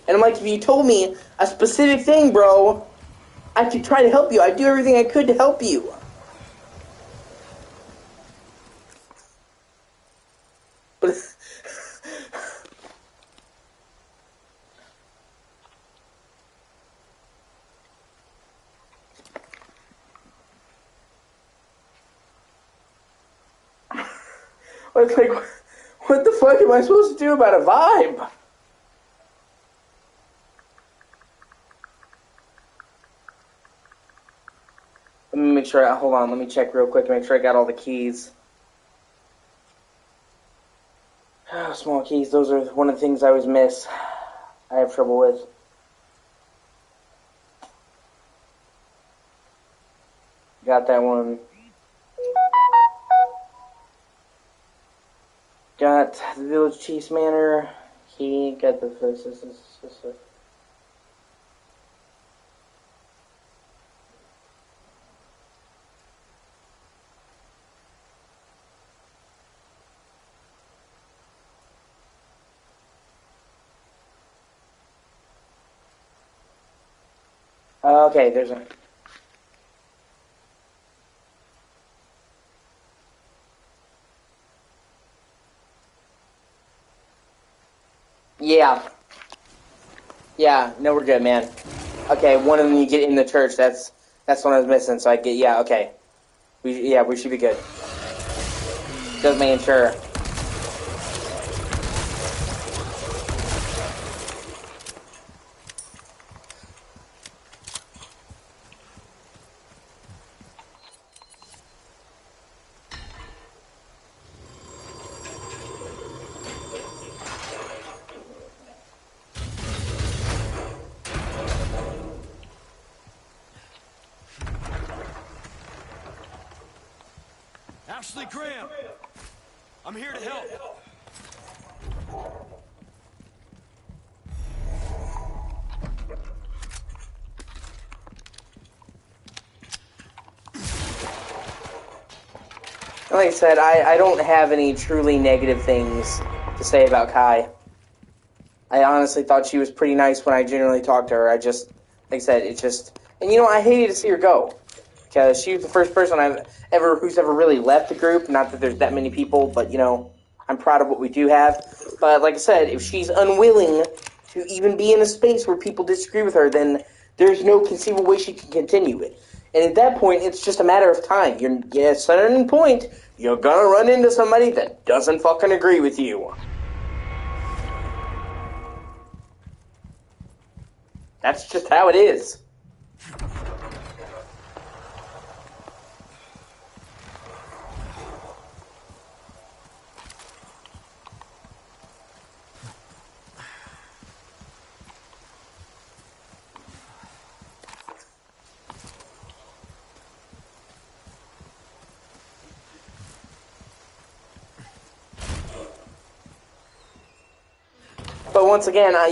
And I'm like, if you told me a specific thing, bro, I could try to help you. I'd do everything I could to help you. But it's like, what the fuck am I supposed to do about a vibe? Let me make sure, hold on, let me check real quick to make sure I got all the keys. Small keys, those are one of the things I always miss. I have trouble with. Got that one. Got the Village Chiefs Manor. He got the... Okay, there's a... Yeah. Yeah, no, we're good, man. Okay, one of them you get in the church, that's what I was missing, so I get, yeah, okay. We should be good. Just making sure. Ashley Graham! I'm here to help. Like I said, I don't have any truly negative things to say about Kai. I honestly thought she was pretty nice when I generally talked to her. I just, like I said, it just... And, I hated to see her go. Because she was the first person who's ever really left the group. Not that there's that many people, but, I'm proud of what we do have. But, like I said, if she's unwilling to even be in a space where people disagree with her, then there's no conceivable way she can continue it. And at that point, it's just a matter of time. At a certain point, you're gonna run into somebody that doesn't fucking agree with you. That's just how it is. But once again, I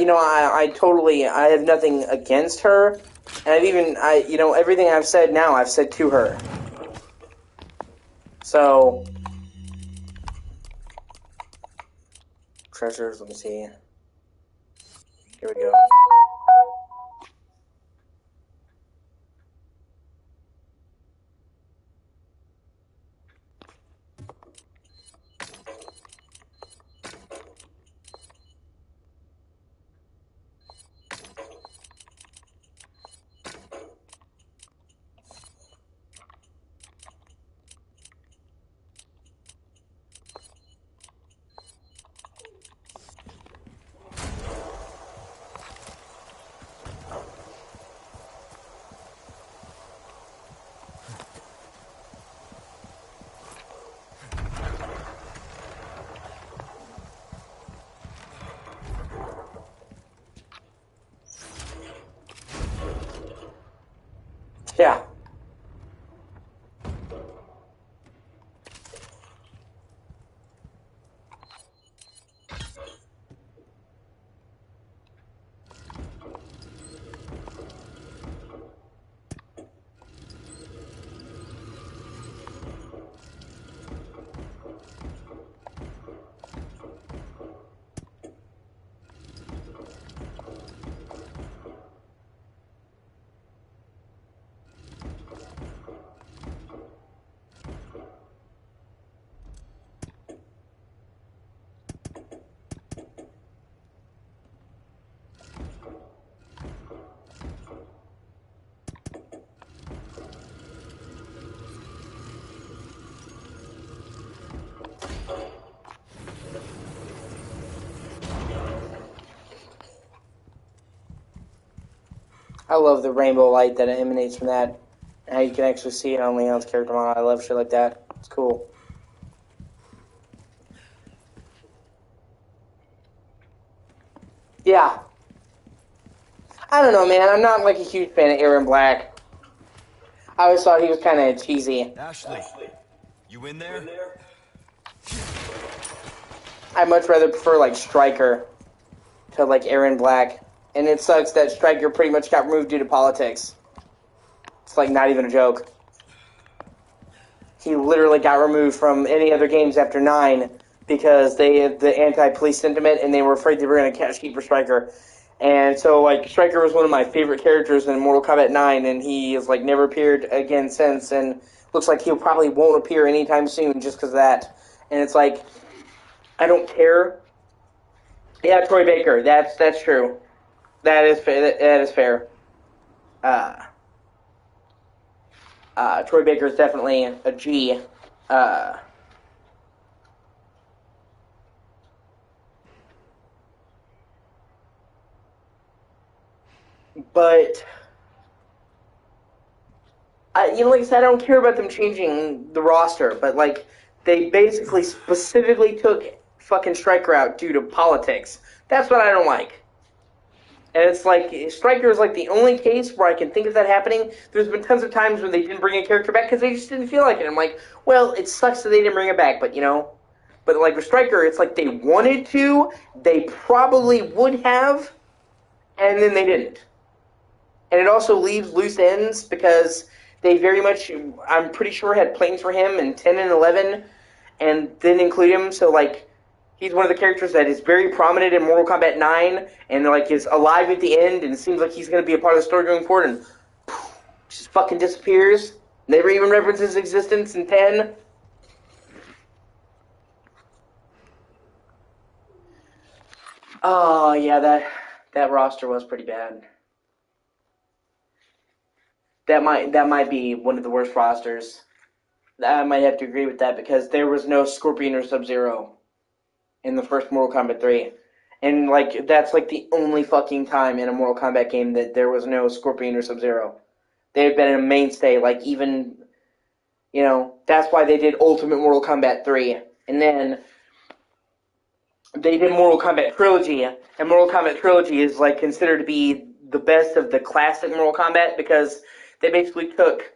have nothing against her, and everything I've said now, I've said to her. So, treasures, let me see. Here we go. Yeah. I love the rainbow light that emanates from that. How you can actually see it on Leon's character model. I love shit like that. It's cool. Yeah. I don't know, man. I'm not like a huge fan of Aaron Black. I always thought he was kind of cheesy. Ashley, you in there? I'd much rather prefer like Stryker to like Aaron Black. And it sucks that Stryker pretty much got removed due to politics. It's like not even a joke. He literally got removed from any other games after 9 because they had the anti-police sentiment and they were afraid they were going to catch Keeper Stryker. And so, like, Stryker was one of my favorite characters in Mortal Kombat 9, and he has, like, never appeared again since, and looks like he probably won't appear anytime soon just because of that. And it's like, I don't care. Yeah, Troy Baker, that's true. That is fair. Troy Baker is definitely a G. But, like I said, I don't care about them changing the roster, but, like, they basically specifically took fucking Stryker out due to politics. That's what I don't like. And it's like, Stryker is like the only case where I can think of that happening. There's been tons of times when they didn't bring a character back because they just didn't feel like it. I'm like, well, it sucks that they didn't bring it back, but, you know. But, like, with Stryker, it's like they wanted to, they probably would have, and then they didn't. And it also leaves loose ends because they very much, I'm pretty sure, had plans for him in 10 and 11 and didn't include him. So, like, he's one of the characters that is very prominent in Mortal Kombat 9 and, like, is alive at the end and it seems like he's going to be a part of the story going forward and just fucking disappears. Never even references his existence in 10. Oh, yeah, that roster was pretty bad. That might be one of the worst rosters. I might have to agree with that because there was no Scorpion or Sub-Zero in the first Mortal Kombat 3. And, like, that's, like, the only fucking time in a Mortal Kombat game that there was no Scorpion or Sub-Zero. They've been a mainstay, like, even, you know, that's why they did Ultimate Mortal Kombat 3. And then they did Mortal Kombat Trilogy, and Mortal Kombat Trilogy is, like, considered to be the best of the classic Mortal Kombat because they basically took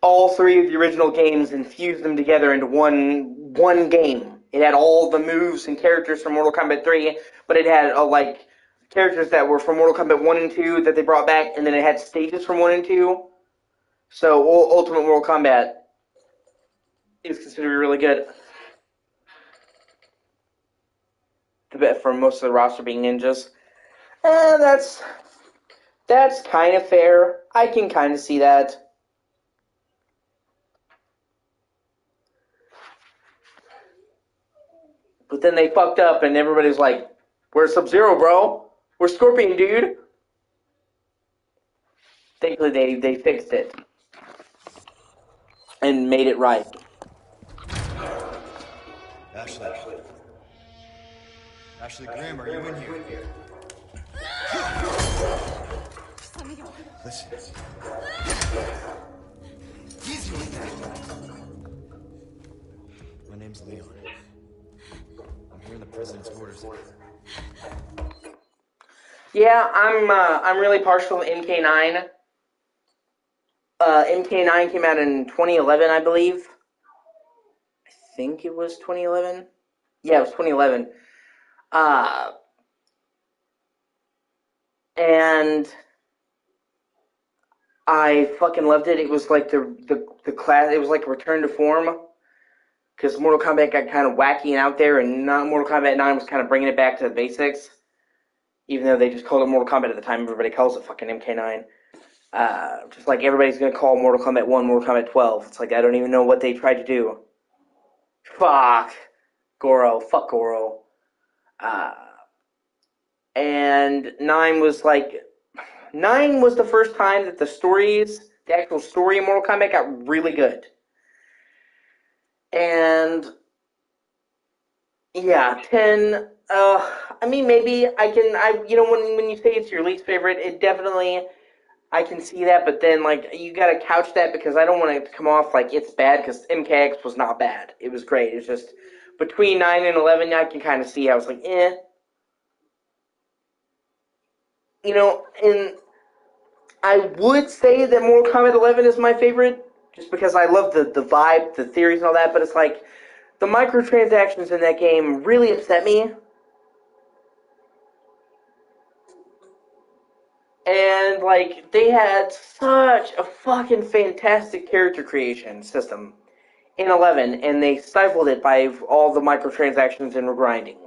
all 3 of the original games and fused them together into one game. It had all the moves and characters from Mortal Kombat 3, but it had like characters that were from Mortal Kombat 1 and 2 that they brought back, and then it had stages from 1 and 2. So Ultimate Mortal Kombat is considered really good. The bet for most of the roster being ninjas. That's kind of fair. I can kind of see that. But then they fucked up and everybody's like, where's Sub-Zero, bro? Where's Scorpion, dude? Thankfully, they fixed it. And made it right. Ashley. Ashley Graham, are you in here? Just let me go. Listen. Easy with that. My name's Leon. I'm here in the president's orders. Yeah, I'm really partial to MK9. MK9 came out in 2011, I believe. I think it was 2011. Yeah, it was 2011. And I fucking loved it. It was like the class. It was like Return to Form, because Mortal Kombat got kind of wacky and out there, and Mortal Kombat 9 was kind of bringing it back to the basics. Even though they just called it Mortal Kombat at the time, everybody calls it fucking MK9. Just like everybody's gonna call Mortal Kombat 1 Mortal Kombat 12. It's like I don't even know what they tried to do. Fuck Goro. Fuck Goro. And 9 was the first time that the actual story of Mortal Kombat got really good. And yeah, 10. I mean, maybe when you say it's your least favorite, it definitely, I can see that. But then, like, you gotta couch that because I don't want it to come off like it's bad, because MKX was not bad. It was great. It's just between 9 and 11, I can kind of see how it's like, eh. And I would say that Mortal Kombat 11 is my favorite, just because I love the vibe, the theories, and all that. But it's like the microtransactions in that game really upset me. And, like, they had such a fucking fantastic character creation system in 11, and they stifled it by all the microtransactions and grinding.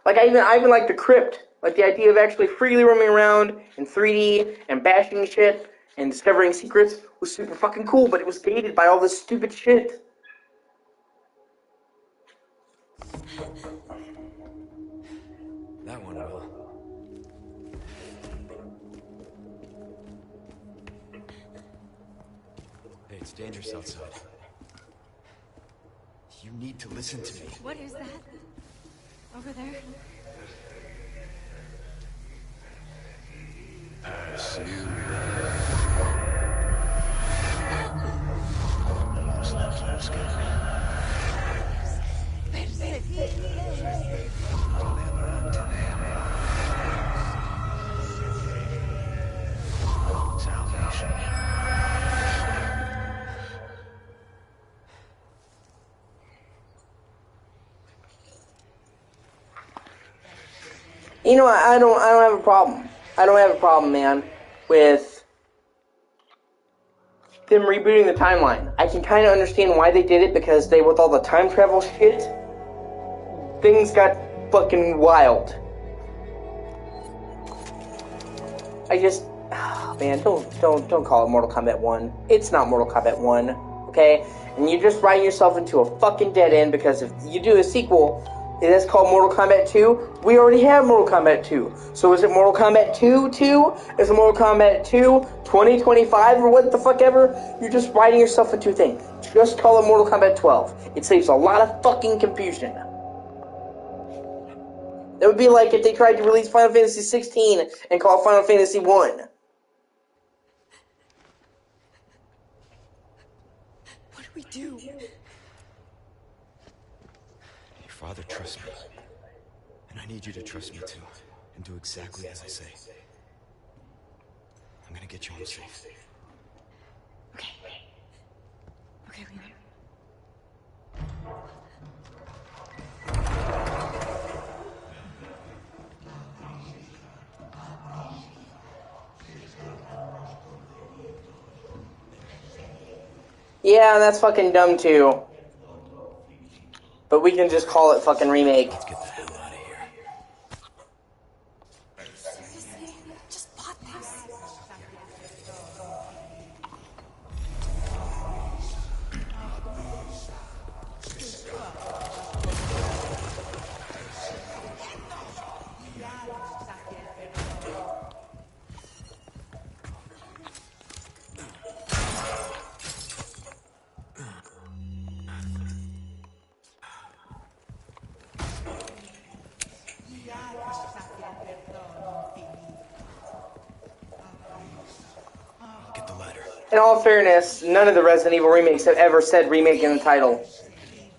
Like, I even like the crypt. Like, the idea of actually freely roaming around in 3D and bashing shit and discovering secrets was super fucking cool, but it was gated by all this stupid shit. That one will. Hey, it's dangerous outside. You need to listen to me. What is that? Over there? I see you. Lost that last game. Deliver unto them salvation. I don't have a problem. I don't have a problem, man, with them rebooting the timeline. I can kind of understand why they did it, because with all the time travel shit, things got fucking wild. Man, don't call it Mortal Kombat 1. It's not Mortal Kombat 1, okay? And you're just writing yourself into a fucking dead end, because if you do a sequel that's called Mortal Kombat 2, we already have Mortal Kombat 2. So is it Mortal Kombat 2 2? Is it Mortal Kombat 2 2025 or what the fuck ever? You're just writing yourself into a thing. Just call it Mortal Kombat 12. It saves a lot of fucking confusion. That would be like if they tried to release Final Fantasy 16 and call it Final Fantasy 1. What do we do? Your father trusts me. And I need you to trust me too. And do exactly as I say. I'm gonna get you home safe. Okay. Okay, Leon. Yeah, that's fucking dumb too. But we can just call it fucking remake. Let's get the hell out of here. Seriously? Just bought this. Get the ladder. In all fairness, none of the Resident Evil remakes have ever said remake in the title.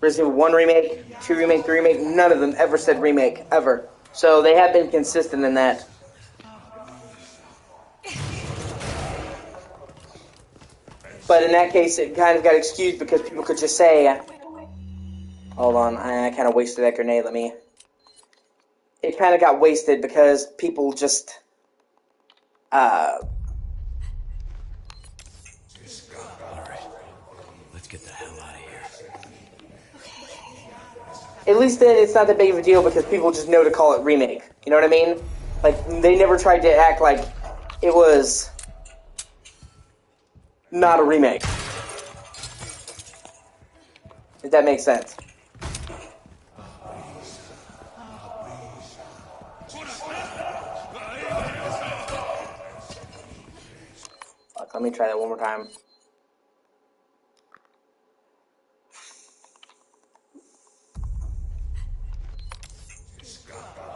Resident Evil 1 remake, 2 remake, 3 remake, none of them ever said remake, ever. So they have been consistent in that. But in that case, it kind of got excused because people could just say, hold on, I kind of wasted that grenade, it kind of got wasted because people just, Alright, let's get the hell out of here. at least then it's not that big of a deal because people just know to call it remake. You know what I mean? Like, they never tried to act like it was not a remake. If that makes sense. Fuck, let me try that one more time.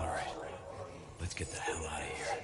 Alright, let's get the hell out of here.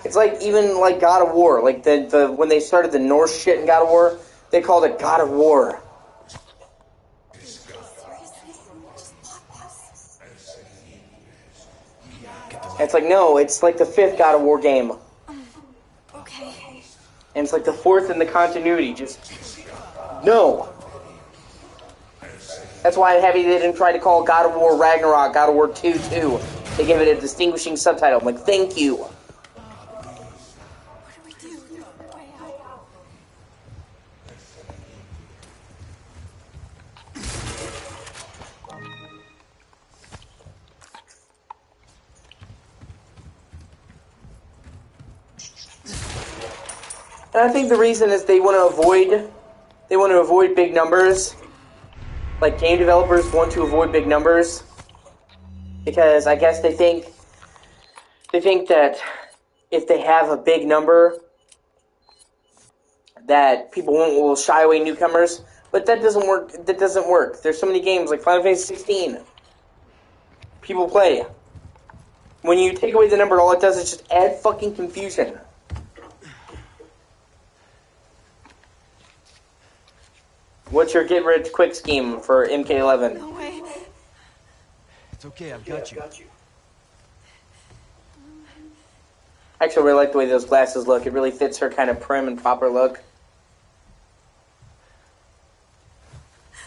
It's like even like God of War, like the when they started the Norse shit in God of War, they called it God of War. And it's like no, it's like the 5th God of War game, Okay. and it's like the 4th in the continuity. Just no. That's why I'm happy they didn't try to call God of War Ragnarok God of War 2 2. They gave it a distinguishing subtitle. I'm like, thank you. What do we do? There's no way out. And I think the reason is they want to avoid big numbers. Like game developers want to avoid big numbers because I guess they think that if they have a big number that people will shy away newcomers, but that doesn't work. That doesn't work. There's so many games like Final Fantasy 16 people play. When you take away the number, all it does is just add fucking confusion. What's your get rich quick scheme for MK11? No way. It's okay, I've got you. I actually really like the way those glasses look. It really fits her kind of prim and proper look.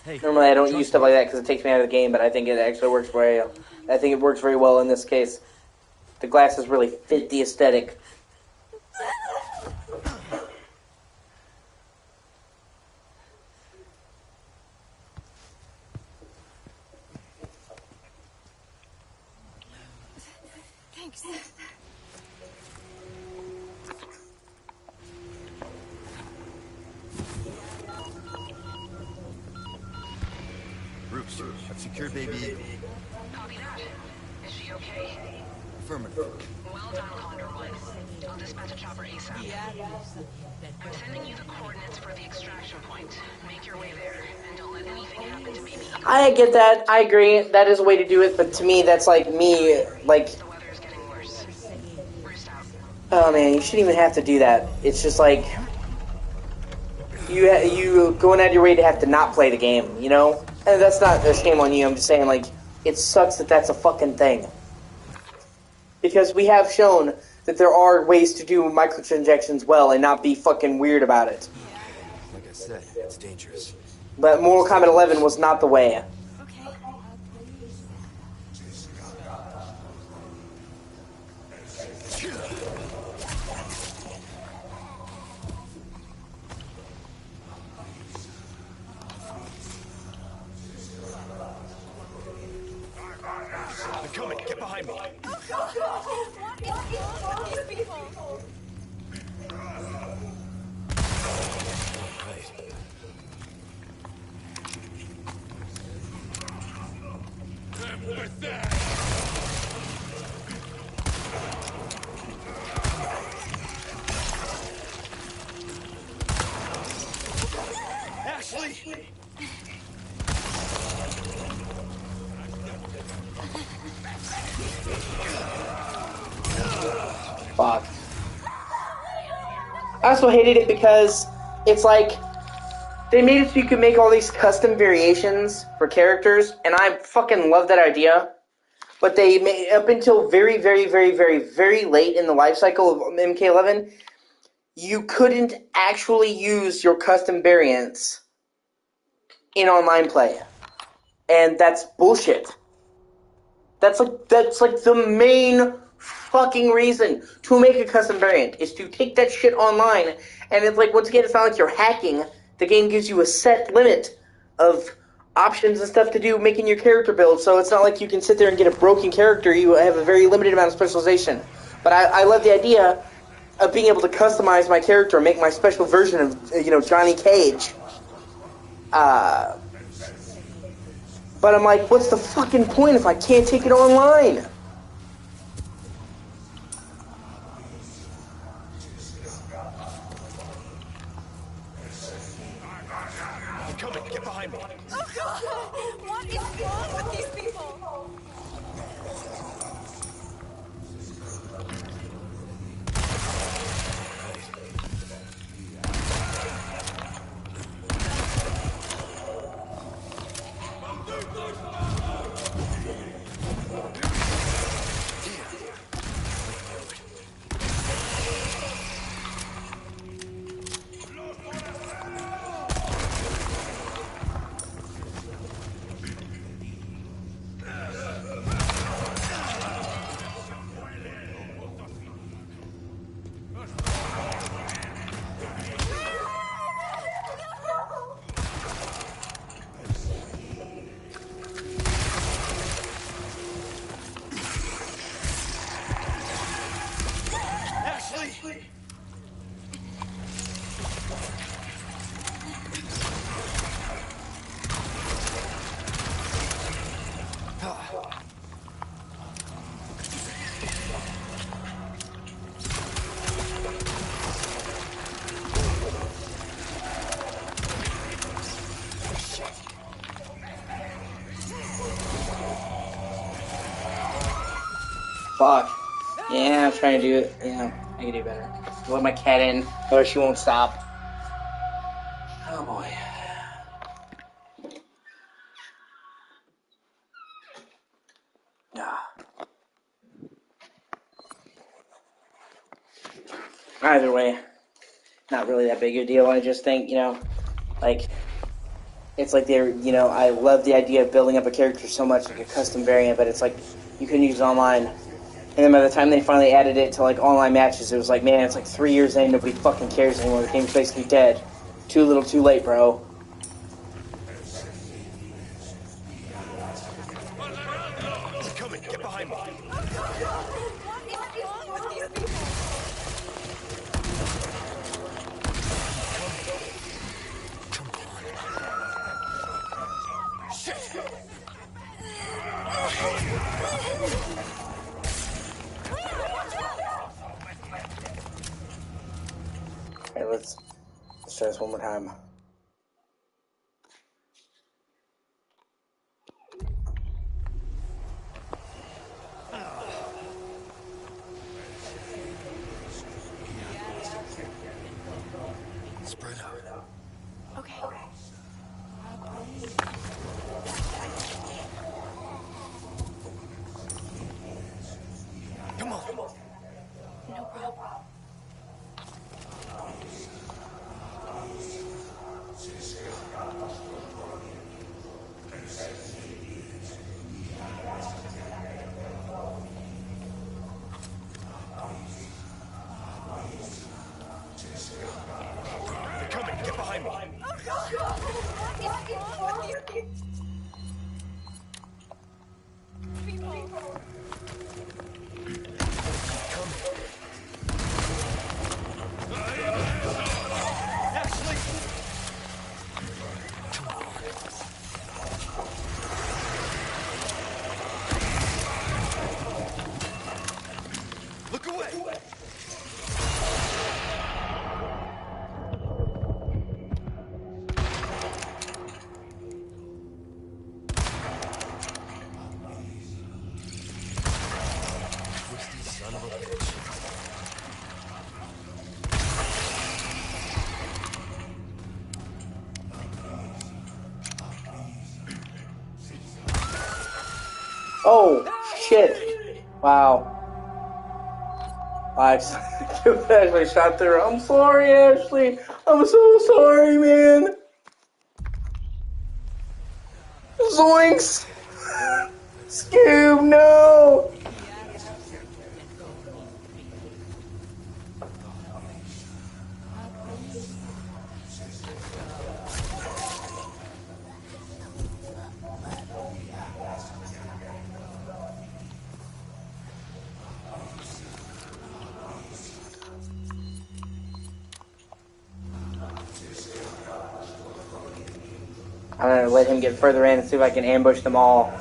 Hey, Normally I don't use stuff like that because it takes me out of the game, but I think it actually works very well in this case. The glasses really fit the aesthetic. Thanks. Bruce, I've secured Baby Eagle. Copy that. Is she okay? Affirmative. Well done, Condor 1. I'll dispatch a chopper ASAP. I'm sending you the coordinates for the extraction point. Make your way there, and don't let anything happen to Baby Eagle. I get that. I agree. That is a way to do it, but to me, that's like me, like, The weather is getting worse. Roost out. oh man, you shouldn't even have to do that. It's just like, you going out of your way to have to not play the game, you know? And that's not a shame on you, I'm just saying, like, it sucks that that's a fucking thing. Because we have shown that there are ways to do microtransactions well and not be fucking weird about it. Like I said, it's dangerous. But Mortal Kombat 11 was not the way. Okay. They're coming, get behind me. Ashley! Fuck. I also hated it because it's like they made it so you could make all these custom variations for characters, and I fucking love that idea. But they made up until very, very, very, very, very late in the life cycle of MK11, you couldn't actually use your custom variants in online play, and that's bullshit. That's like the main fucking reason to make a custom variant is to take that shit online. And it's like, once again, it's not like you're hacking. The game gives you a set limit of options and stuff to do making your character build, so it's not like you can sit there and get a broken character. You have a very limited amount of specialization. But I love the idea of being able to customize my character and make my special version of, Johnny Cage. But I'm like, what's the fucking point if I can't take it online? I'm coming. Get behind me. Oh God! What is wrong with these people? Fuck. Yeah, I'm trying to do it. Yeah, I can do better. Let my cat in, or she won't stop. Oh boy. Ah. Either way, not really that big of a deal. I just think, like, it's like I love the idea of building up a character so much, like a custom variant, but it's like, you couldn't use it online. And then by the time they finally added it to, like, online matches, it was like, man, it's like 3 years in, nobody fucking cares anymore. The game's basically dead. Too little, too late, bro. I'm coming. Get behind me. What is wrong with these people? Okay, let's try this one more time. Spread out. Okay. Come on. No problem. They're coming. Get behind me. Oh God! What is wrong with these people? Look away. Oh, shit. Wow. I actually shot through. I'm sorry, Ashley. I'm so sorry, man. Zoinks! Scoob, no! I'm gonna let him get further in and see if I can ambush them all.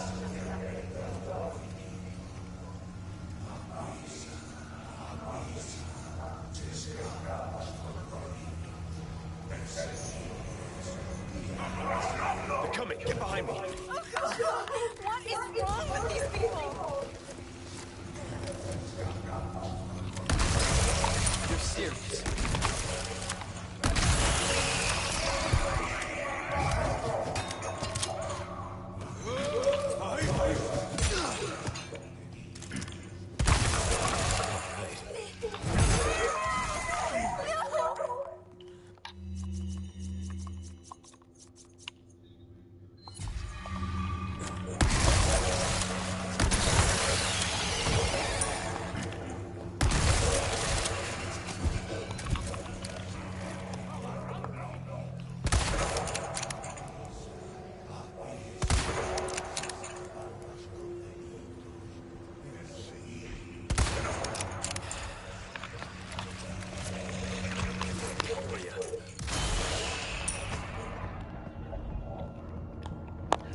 They're coming. Get behind me. What is wrong with these people? You're serious.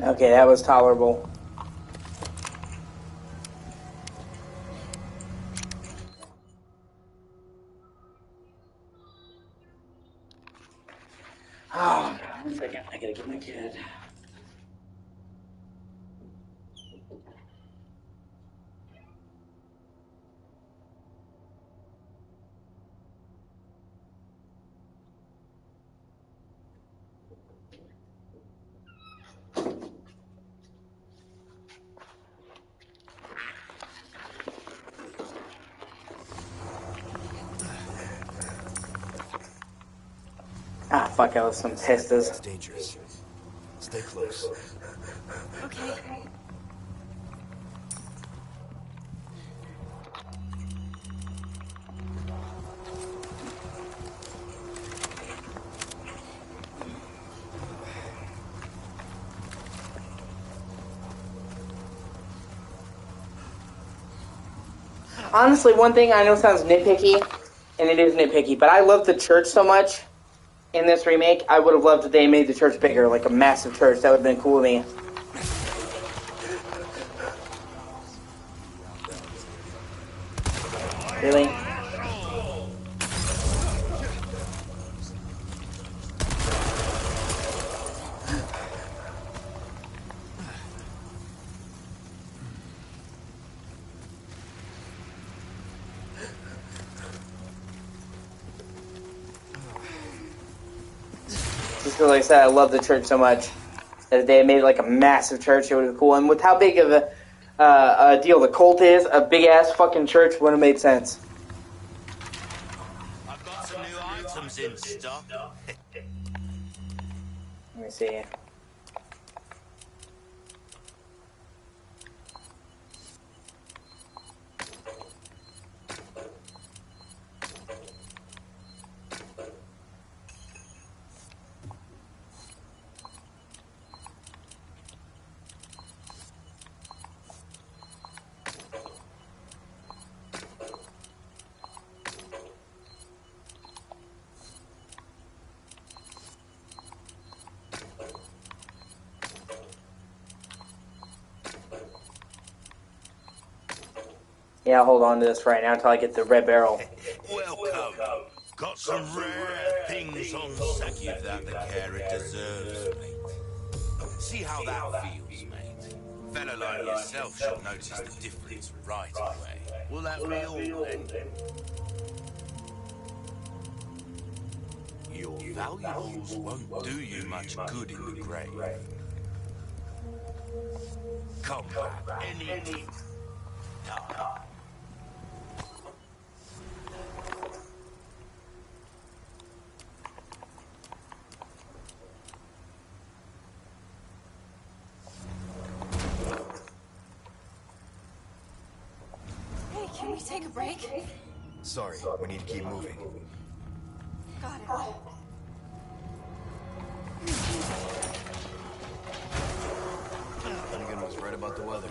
Okay, that was tolerable. Oh, God, 1 second. I gotta get my kid. Ah, fuck, I was some pistas. It's dangerous. Stay close. Okay. Honestly, one thing I know sounds nitpicky, and it is nitpicky, but I love the church so much in this remake. I would have loved if they made the church bigger, like a massive church. That would have been cool to me. Really? Just because, like I said, I love the church so much that if they had made it like a massive church, it would have been cool. And with how big of a deal the cult is, a big ass fucking church would have made sense. I've got some new items in stock. Let me see. Yeah, I'll hold on to this right now until I get the red barrel. Welcome. Got some rare things on sale. Give that the care it deserves, mate. See how that feels, mate. Fella like yourself should notice the difference right away. Will that be all then? Your valuables won't do you much good in the grave. Come back any time. Hey, can we take a break? Sorry, we need to keep moving. Got it. Dunnigan was right about the weather.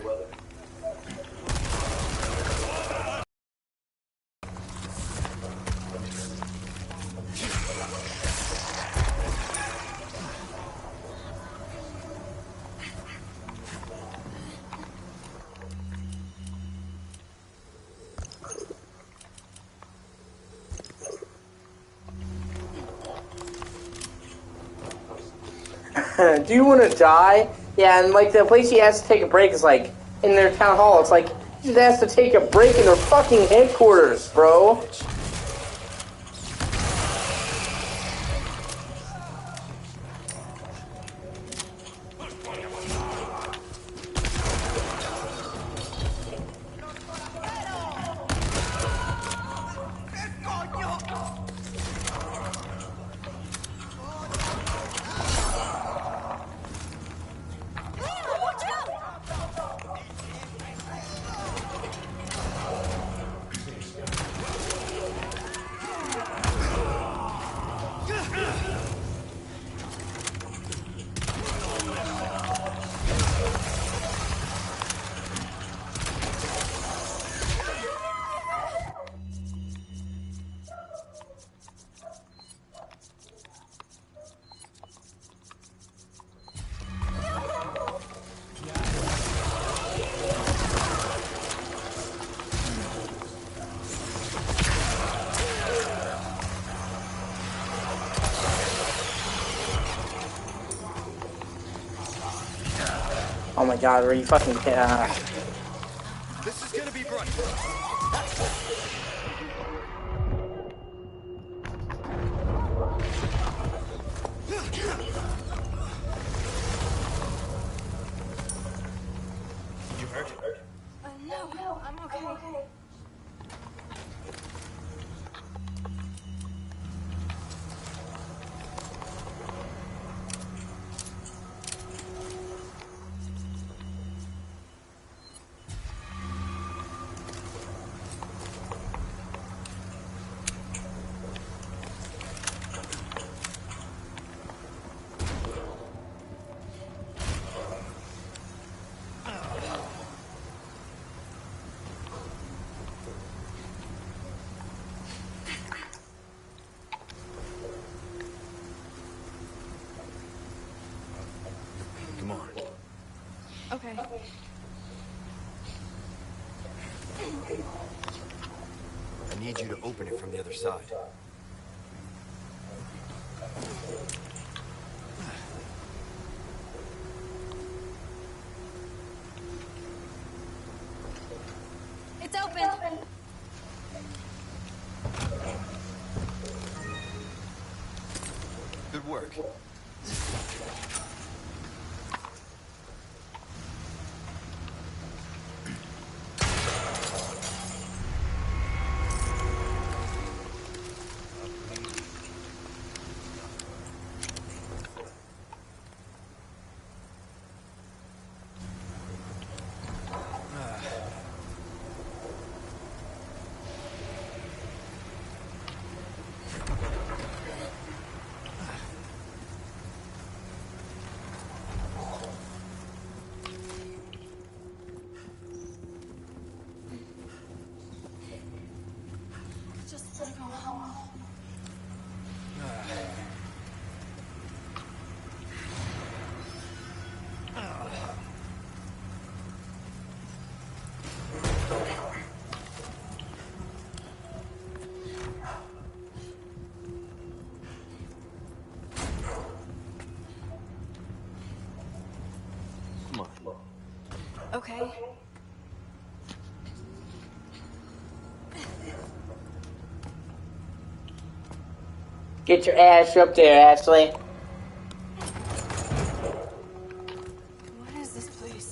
Do you want to die? Yeah, and like the place he has to take a break is like in their town hall. It's like he just has to take a break in their fucking headquarters, bro. Oh my god, are you fucking kidding? This is gonna be bright. You hurt? No, I'm okay. Come on. Okay. I need you to open it from the other side. It's open. Good work. Just wanna go home. Come on. Okay. Get your ass up there, Ashley. What is this place?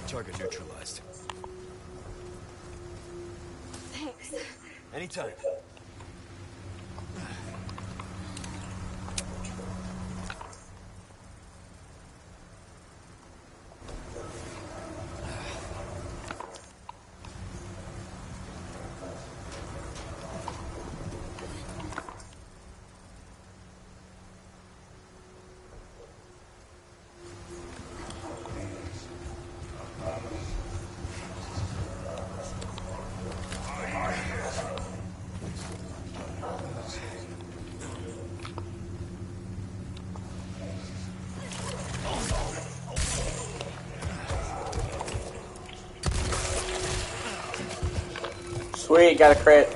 Target neutralized. Thanks. Anytime. Sweet, got a crit.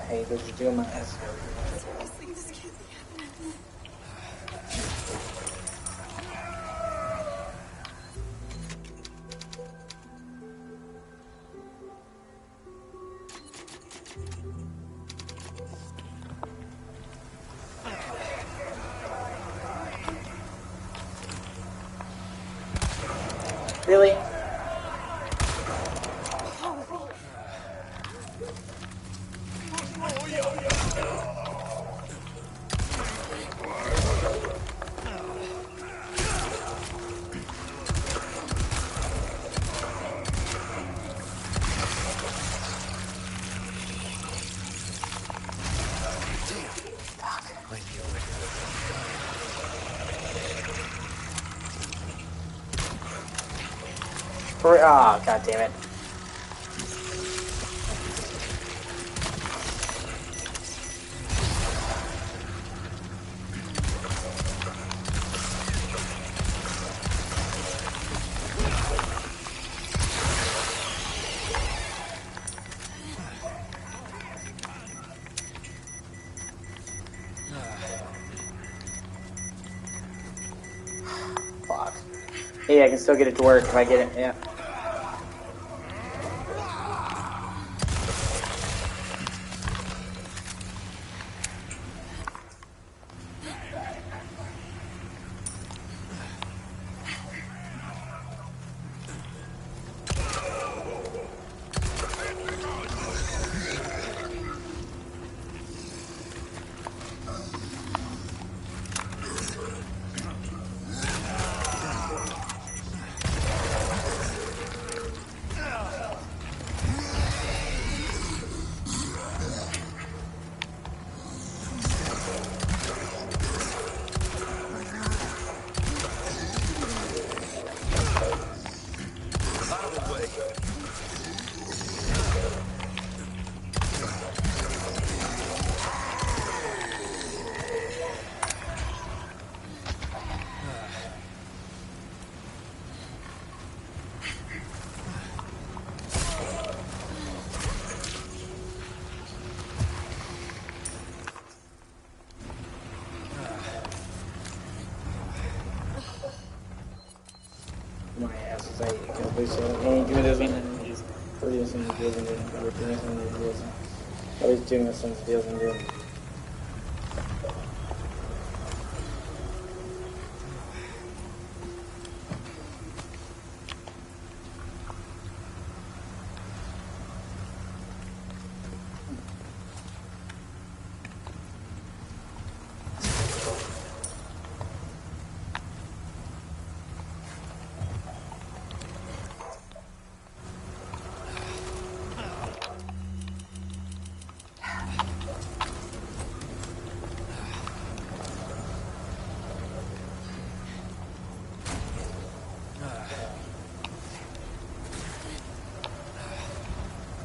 I hate what you're doing, my ass. Seriously, this can't be happening. Really? Ah, god damn it. Fuck. Yeah, I can still get it to work if I get it, yeah. Out of the way. My ass is like, hey, give me those and just put this in the deals and doing this in the deals. Always doing this in the deals and doing.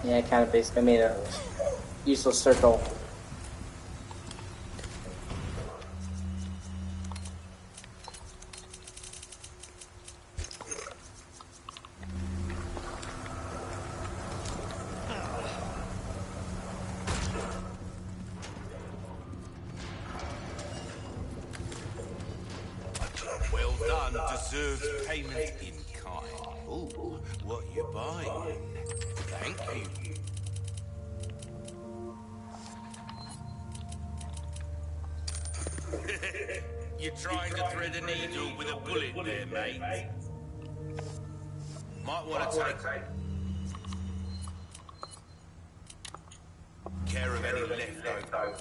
Yeah, I kind of basically made a useless circle. deserves payment in kind. Ooh, what you buying? Thank you. You're trying to thread a needle with a bullet there, mate. Might want to take care of any leftover.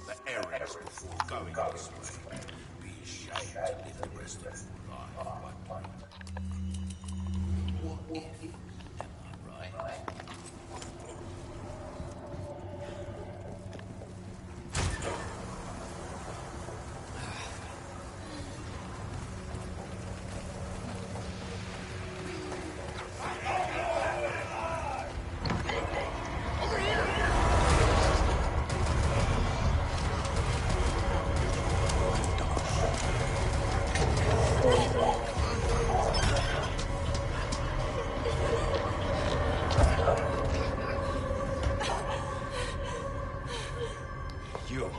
The errands before going this way. Be ashamed to live the rest of your life. What if? Am I right? You.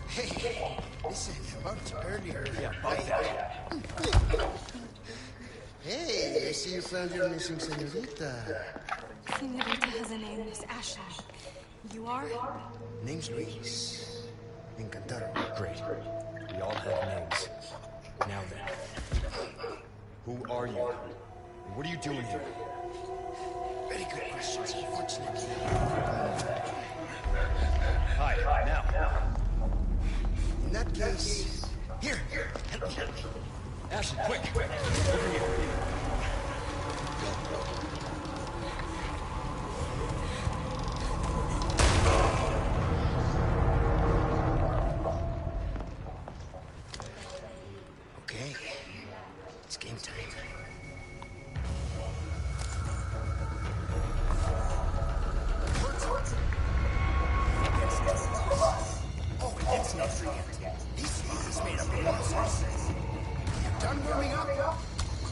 Hey, listen, about earlier. Yeah, about that. Hey, I see you found your missing senorita. Senorita has a name, Miss Ashley. You are? Name's Luis. Encantado. Great. We all have names. Now then. Who are you? And what are you doing here? Very good questions, unfortunately. Hi, now. In that case, here, help me. Ashley, quick! Over here. Okay, it's game time. Oh, and let's not forget, this is made up of monsters. Done warming up?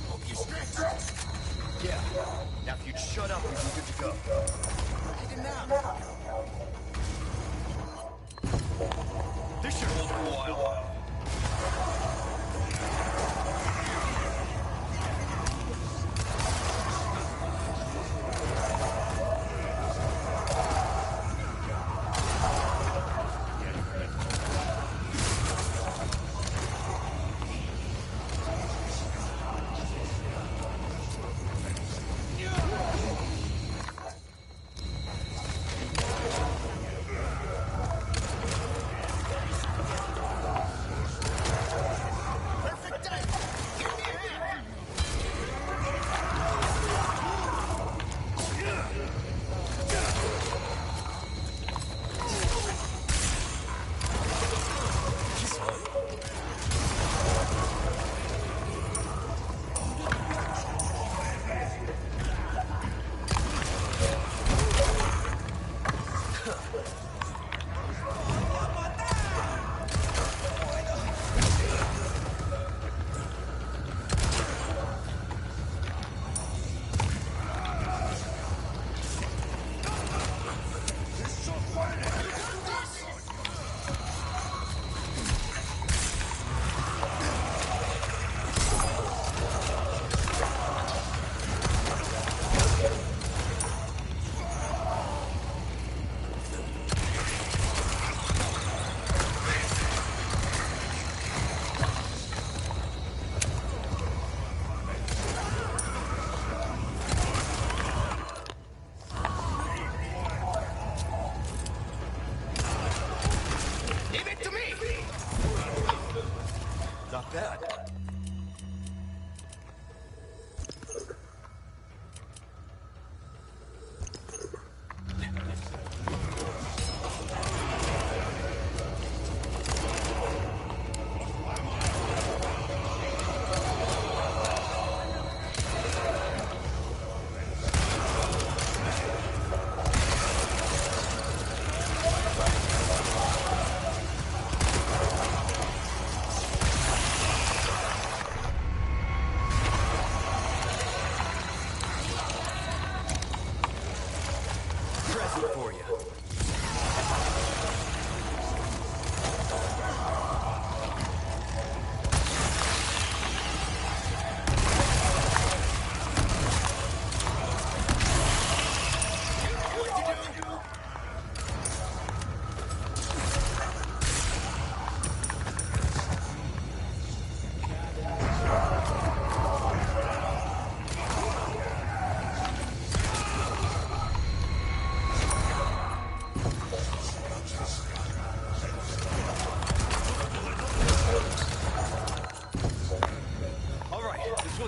Hope you stretch. Yeah. Now if you'd shut up, we'd be good to go. Even now. This should hold for a while.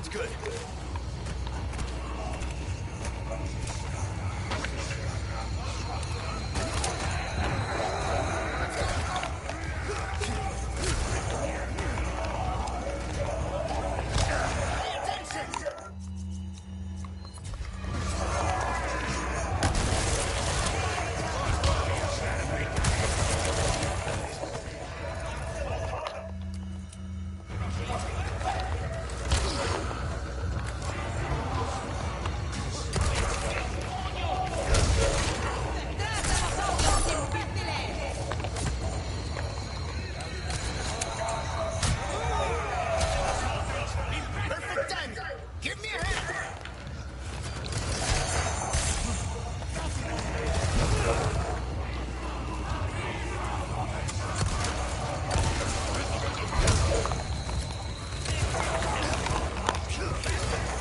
one's good. Perfect timing. Give me a hand.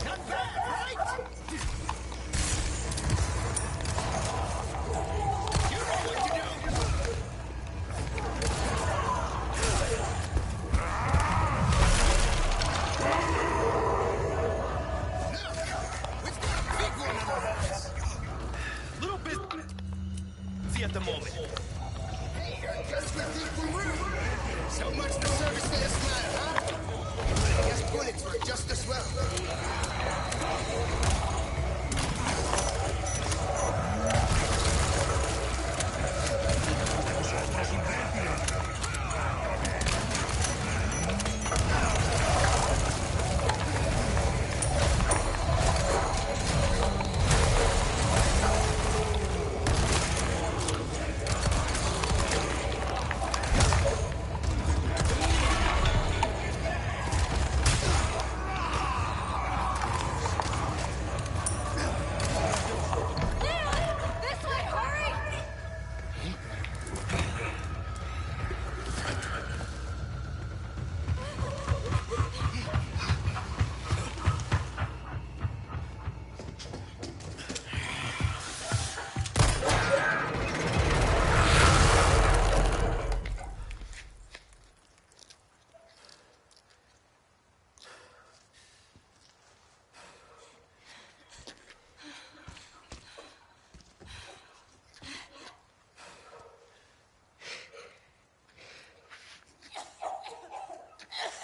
Not bad, right? You know what to do. We've got a big one on our hands. Little bit busy at the moment. Hey, I guess we think we're rude. So much for service to this man, huh? I guess bullets work just as well. This way, hurry!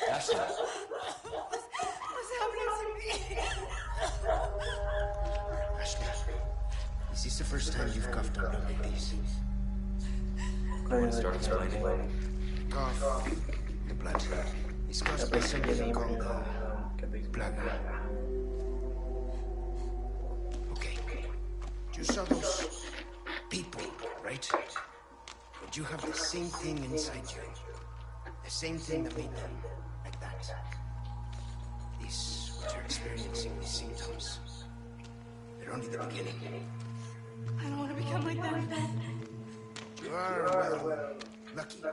Ashley, What's happening to me? Ashley, is this the first time you've coughed on blood like this? I want to start explaining. Cough, the blood, is caused by something called plaga. Okay, you saw those people, right? But you have the same thing inside you. The same thing that made them like that. This, what you're experiencing, these symptoms, they're only the beginning. I don't want to become like that. You are, well, lucky. You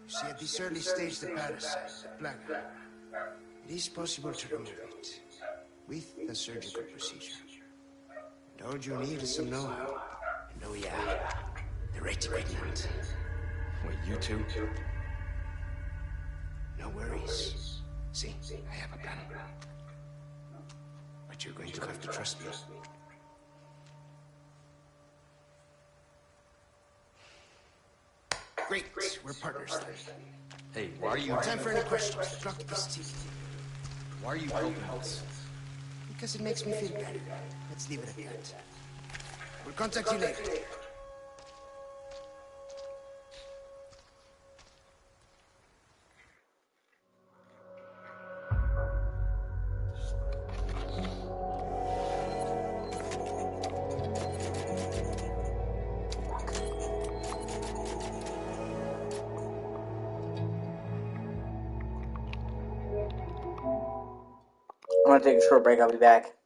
see, at this early stage, the parasite, the plaga, it is possible to remove it with a surgical procedure. And all you need is some know-how. And oh yeah, the right equipment. Wait, you two? No worries. See, I have a plan. But you're going to have to trust me. Great, we're partners then. Hey, why are you... No time for any questions. The clock is ticking. Why are you helping us? Because it makes me feel better. Let's leave it at that. We'll contact you later. I'm gonna take a short break. I'll be back.